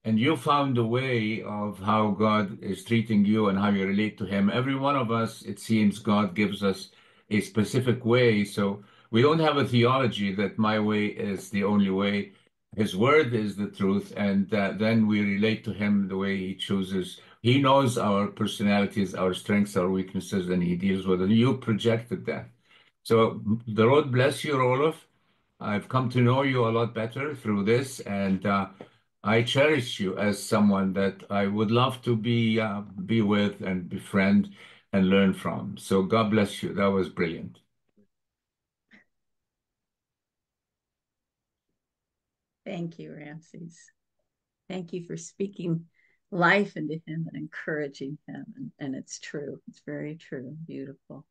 and you found a way of how God is treating you and how you relate to Him. Every one of us, it seems, God gives us a specific way. So we don't have a theology that my way is the only way. His word is the truth, and then we relate to him the way he chooses. He knows our personalities, our strengths, our weaknesses, and he deals with it. You projected that. So the Lord bless you, Olaf. I've come to know you a lot better through this, and I cherish you as someone that I would love to be with and befriend and learn from. So God bless you. That was brilliant.
Thank you, Ramses. Thank you for speaking life into him and encouraging him. And it's true. It's very true. Beautiful.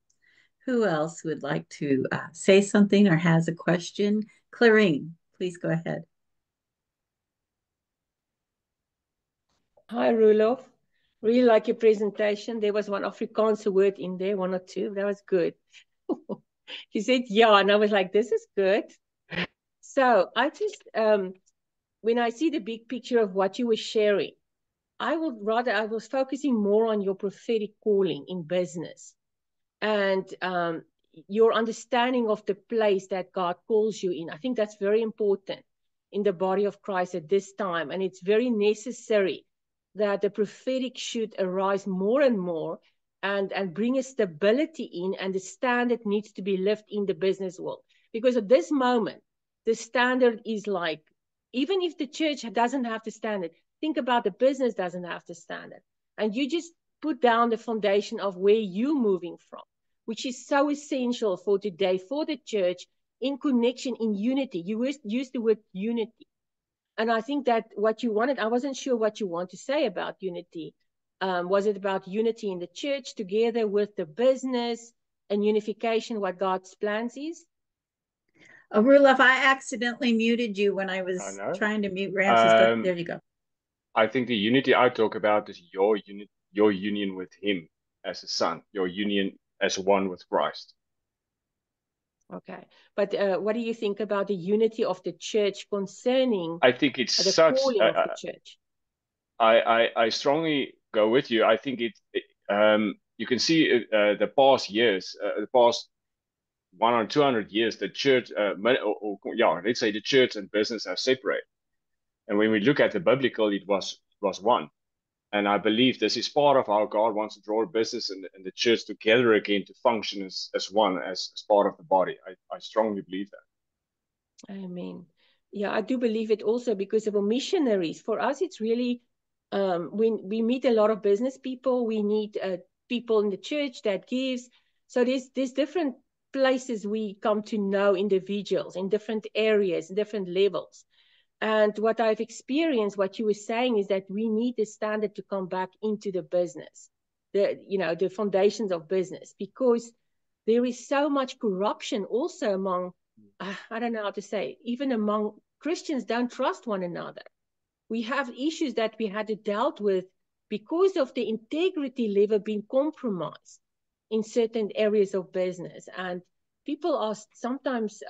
Who else would like to say something or has a question? Clarine, please go ahead.
Hi, Roelof. Really like your presentation. There was one Afrikaanse word in there, one or two. That was good. You said, yeah, and I was like, this is good. So I just, when I see the big picture of what you were sharing, I was focusing more on your prophetic calling in business and your understanding of the place that God calls you in. I think that's very important in the body of Christ at this time. And it's very necessary that the prophetic should arise more and more and bring a stability in, and the standard needs to be lifted in the business world. Because at this moment, the standard is like, even if the church doesn't have the standard, think about the business doesn't have the standard. And you just put down the foundation of where you're moving from, which is so essential for today, for the church, in connection, in unity. You used the word unity. And I think that what you wanted, I wasn't sure what you want to say about unity. Was it about unity in the church together with the business and unification, what God's plans is?
Roelof, I accidentally muted you when I was trying to mute Ramses. There you go.
I think the unity I talk about is your union with him as a son, your union as one with Christ.
Okay, but what do you think about the unity of the church concerning?
I think it's
the
such.
Calling of the church.
I strongly go with you. I think you can see the past years, the past 100 or 200 years, the church, let's say the church and business are separate. And when we look at the biblical, it was one. And I believe this is part of how God wants to draw business and the church together again to function as one, as part of the body. I strongly believe that.
Amen. Yeah, I do believe it also because of our missionaries. For us, it's really, when we meet a lot of business people, we need people in the church that gives. So there's different places we come to know individuals in different areas, different levels. And what I've experienced, what you were saying, is that we need the standard to come back into the business, the foundations of business, because there is so much corruption also among, I don't know how to say, even among Christians don't trust one another. We have issues that we had to deal with because of the integrity level being compromised in certain areas of business. And people are sometimes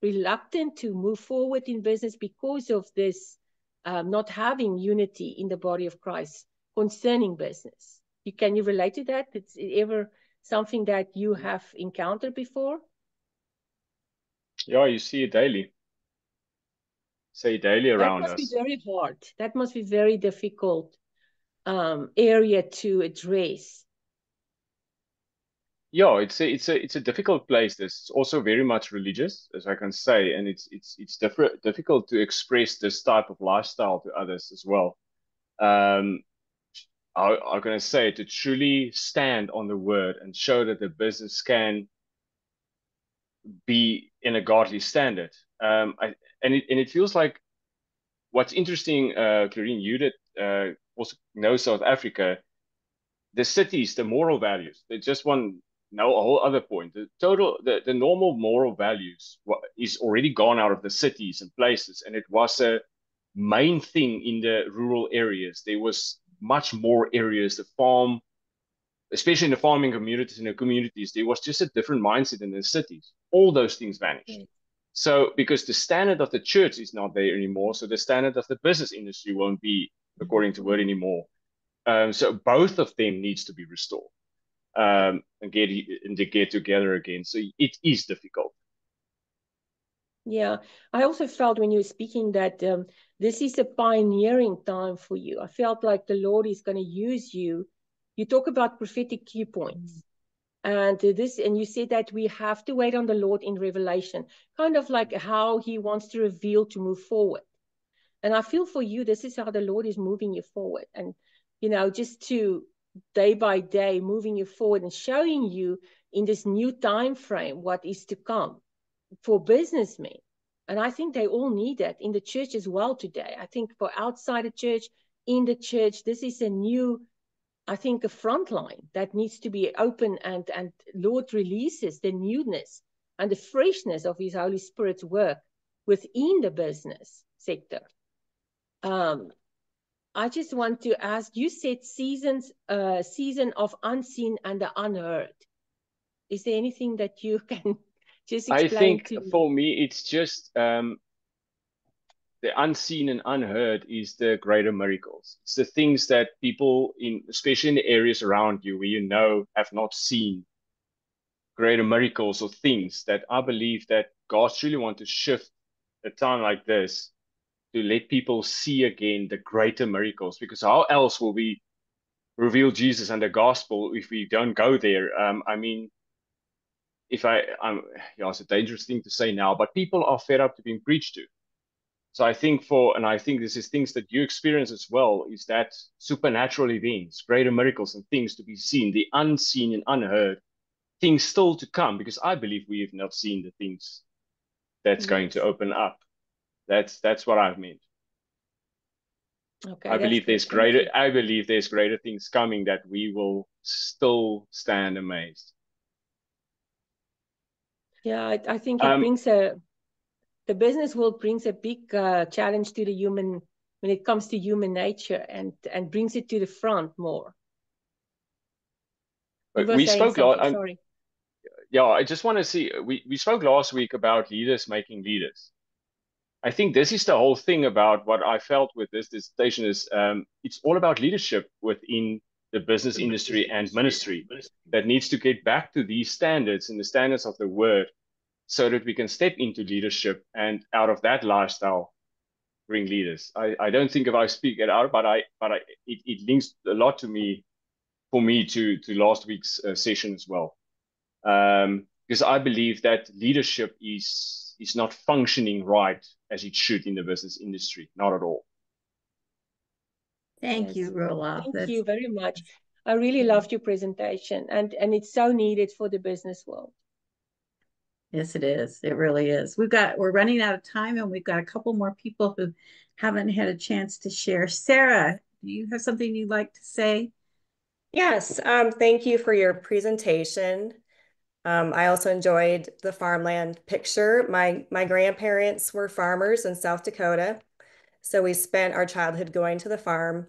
reluctant to move forward in business because of this not having unity in the body of Christ concerning business. Can you relate to that? It's ever something that you have encountered before?
Yeah, you see it daily. Say daily around us.
That must be very hard. That must be very difficult area to address.
Yeah, it's a difficult place. It's also very much religious, as I can say, and it's difficult to express this type of lifestyle to others as well. I'm going to say to truly stand on the word and show that the business can be in a godly standard. It feels like what's interesting, Clarine, you that also know South Africa, the cities, the moral values, they just want. Now a whole other point. The normal moral values is already gone out of the cities and places, and it was a main thing in the rural areas. There was much more areas to farm, especially in the farming communities. In the communities, there was just a different mindset in the cities. All those things vanished. Okay. So because the standard of the church is not there anymore, so the standard of the business industry won't be according to word anymore. So both of them needs to be restored. And get together again. So it is difficult.
Yeah, I also felt when you were speaking that this is a pioneering time for you. I felt like the Lord is going to use you. You talk about prophetic key points. And you said that we have to wait on the Lord in revelation, kind of like how he wants to reveal to move forward. And I feel for you, this is how the Lord is moving you forward. And, just to day by day moving you forward and showing you in this new time frame what is to come for businessmen. And I think they all need that in the church as well today. I think for outside the church, in the church, this is a new I think, a front line that needs to be open, and Lord releases the newness and the freshness of his Holy Spirit's work within the business sector. I just want to ask, you said season of unseen and the unheard. Is there anything that you can just explain?
I think for me, it's just the unseen and unheard is the greater miracles. It's the things that people especially in the areas around you where you know have not seen greater miracles or things that I believe that God's really want to shift a time like this to let people see again the greater miracles, because how else will we reveal Jesus and the gospel if we don't go there? I mean, it's a dangerous thing to say now, but people are fed up to being preached to. So I think I think this is things that you experience as well, is that supernatural events, greater miracles and things to be seen, the unseen and unheard, things still to come, because I believe we have not seen the things that's going to open up. That's what I've meant.
Okay,
I believe there's greater things coming that we will still stand amazed.
Yeah, I think it brings the business world brings a big challenge to the human when it comes to human nature, and brings it to the front more.
We spoke sorry. Yeah, I just want to see, we spoke last week about leaders making leaders. I think this is the whole thing about what I felt with this dissertation is it's all about leadership within the business industry and ministry that needs to get back to these standards and the standards of the word, so that we can step into leadership and out of that lifestyle bring leaders. I don't think if I speak it out, but it links a lot to me, for me to last week's session as well. Because I believe that leadership is not functioning right as it should in the business industry, not at all.
Thank you, Roelof.
Thank you very much. I really loved your presentation, and it's so needed for the business world.
Yes, it is. It really is. We're running out of time, and we've got a couple more people who haven't had a chance to share. Sarah, do you have something you'd like to say?
Yes. Thank you for your presentation. I also enjoyed the farmland picture. My grandparents were farmers in South Dakota, so we spent our childhood going to the farm,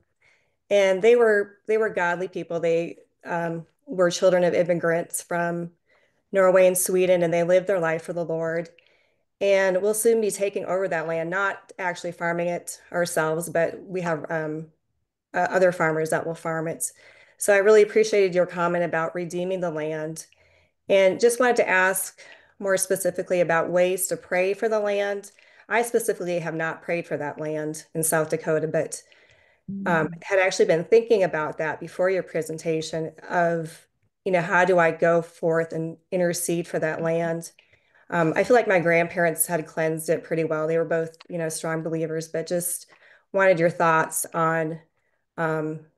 and they were godly people. They were children of immigrants from Norway and Sweden, and they lived their life for the Lord. And we'll soon be taking over that land, not actually farming it ourselves, but we have other farmers that will farm it. So I really appreciated your comment about redeeming the land, and just wanted to ask more specifically about ways to pray for the land. I specifically have not prayed for that land in South Dakota, but had actually been thinking about that before your presentation of, how do I go forth and intercede for that land? I feel like my grandparents had cleansed it pretty well. They were both, strong believers, but just wanted your thoughts on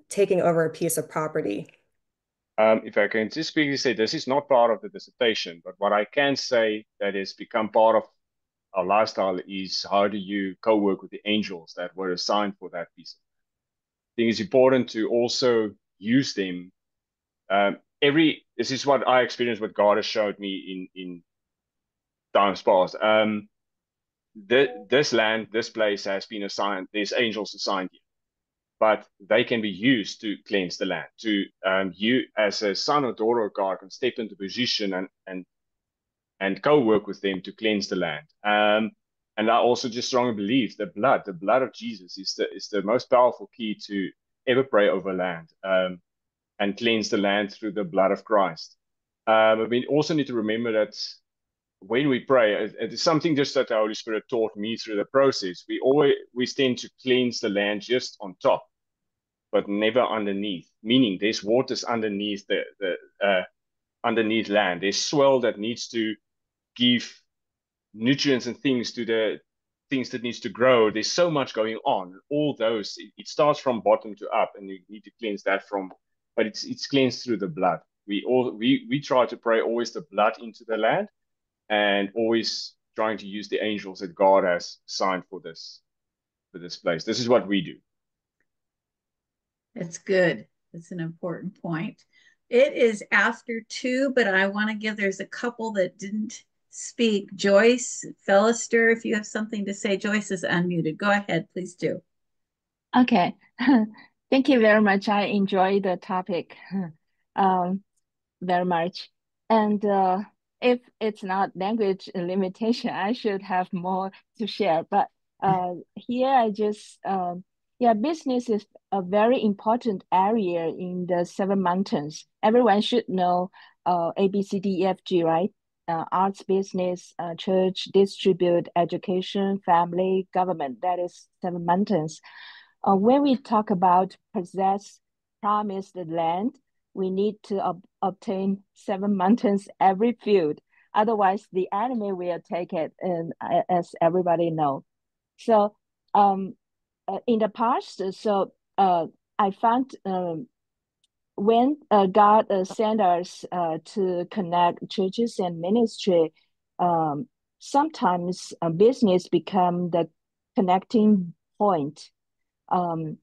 taking over a piece of property.
If I can just quickly say, this is not part of the dissertation, but what I can say that has become part of our lifestyle is how do you co-work with the angels that were assigned for that piece. I think it's important to also use them. This is what I experienced, what God has showed me in times past. This land, this place has been assigned, there's angels assigned here, but they can be used to cleanse the land. You as a son or daughter of God can step into position and co-work with them to cleanse the land. And I also just strongly believe the blood of Jesus is the most powerful key to ever pray over land. And cleanse the land through the blood of Christ. We also need to remember that when we pray, it's something just that the Holy Spirit taught me through the process. We tend to cleanse the land just on top, but never underneath. Meaning, there's waters underneath underneath land. There's soil that needs to give nutrients and things to the things that needs to grow. There's so much going on. All those, it starts from bottom to up, and you need to cleanse that from. But it's cleansed through the blood. We try to pray always the blood into the land, and always trying to use the angels that God has assigned for this place. This is what we do.
It's good. It's an important point. It is after 2, but I want to give, there's a couple that didn't speak. Joyce Fellister, if you have something to say. Joyce is unmuted. Go ahead, please do.
Okay. Thank you very much. I enjoy the topic very much. And if it's not language limitation, I should have more to share. But here I just, yeah, business is a very important area in the 7 mountains. Everyone should know A, B, C, D, E, F, G, right? Arts, business, church, distribute, education, family, government. That is 7 mountains. When we talk about possess promised land, we need to obtain 7 mountains every field. Otherwise, the enemy will take it, and as everybody know. So, in the past, I found when God sent us to connect churches and ministry, sometimes business become the connecting point. The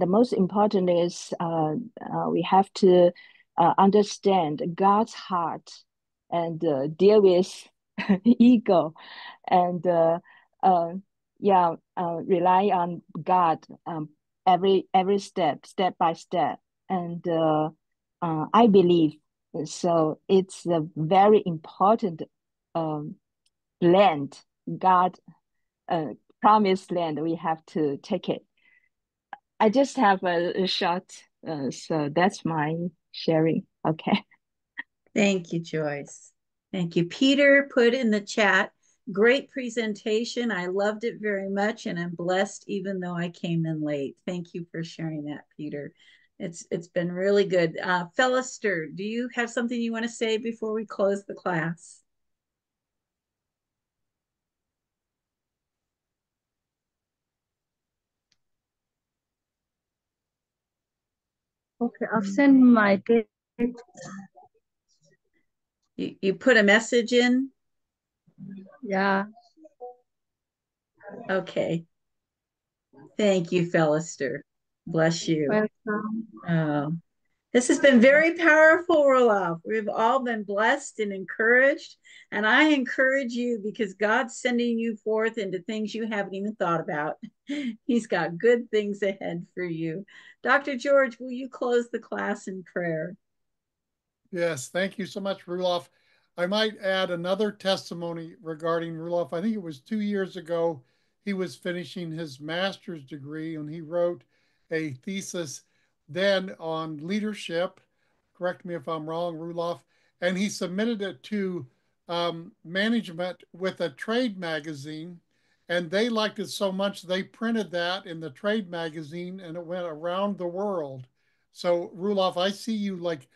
most important is we have to understand God's heart and deal with ego, and rely on God every step by step. And I believe so. It's a very important land, God promised land. We have to take it. I just have a shot, so that's my sharing. Okay.
Thank you, Joyce. Thank you. Peter put in the chat, great presentation. I loved it very much, and I'm blessed even though I came in late. Thank you for sharing that, Peter. It's been really good. Fellister, do you have something you want to say before we close the class?
Okay, I'll send my text.
You put a message in?
Yeah.
Okay. Thank you, Fellister. Bless you.
Welcome.
This has been very powerful, Roelof. We've all been blessed and encouraged. And I encourage you because God's sending you forth into things you haven't even thought about. He's got good things ahead for you. Dr. George, will you close the class in prayer?
Yes, thank you so much, Roelof. I might add another testimony regarding Roelof. I think it was 2 years ago, he was finishing his master's degree and he wrote a thesis then on leadership. Correct me if I'm wrong, Roelof. And he submitted it to management with a trade magazine. And they liked it so much, they printed that in the trade magazine and it went around the world. So, Roelof, I see you like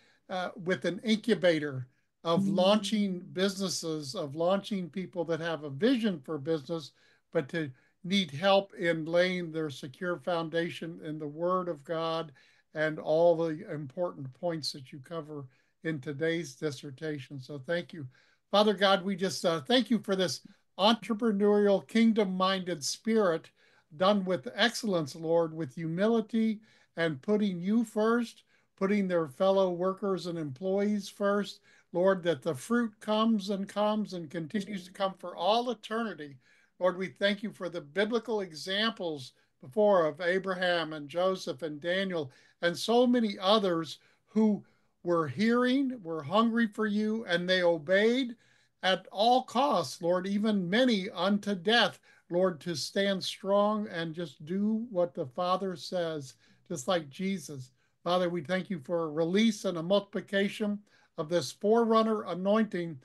with an incubator of launching businesses, of launching people that have a vision for business, but to need help in laying their secure foundation in the Word of God and all the important points that you cover in today's dissertation. So thank you. Father God, we just thank you for this entrepreneurial, kingdom-minded spirit done with excellence, Lord, with humility and putting you first, putting their fellow workers and employees first. Lord, that the fruit comes and continues to come for all eternity. Lord, we thank you for the biblical examples before of Abraham and Joseph and Daniel and so many others who were hearing, were hungry for you, and they obeyed at all costs, Lord, even many unto death, Lord, to stand strong and just do what the Father says, just like Jesus. Father, we thank you for a release and a multiplication of this forerunner anointing,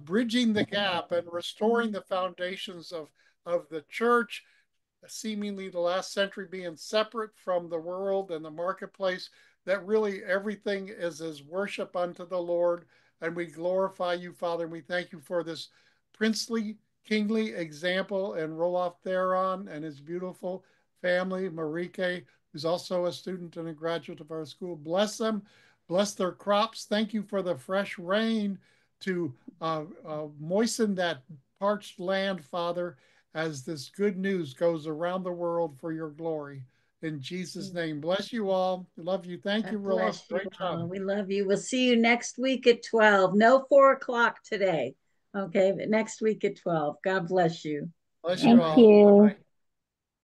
bridging the gap and restoring the foundations of the church, seemingly the last century being separate from the world and the marketplace, that really everything is as worship unto the Lord. And we glorify you, Father, and we thank you for this princely, kingly example and Roelof Theron and his beautiful family, Marike, who's also a student and a graduate of our school. Bless them, bless their crops. Thank you for the fresh rain to moisten that parched land, Father, as this good news goes around the world for your glory. In Jesus' name, bless you all. Love you. Thank you, Rilla. Great job.
We love you. We'll see you next week at 12. No 4 o'clock today. Okay, but next week at 12. God bless you.
Bless you all.
Thank you.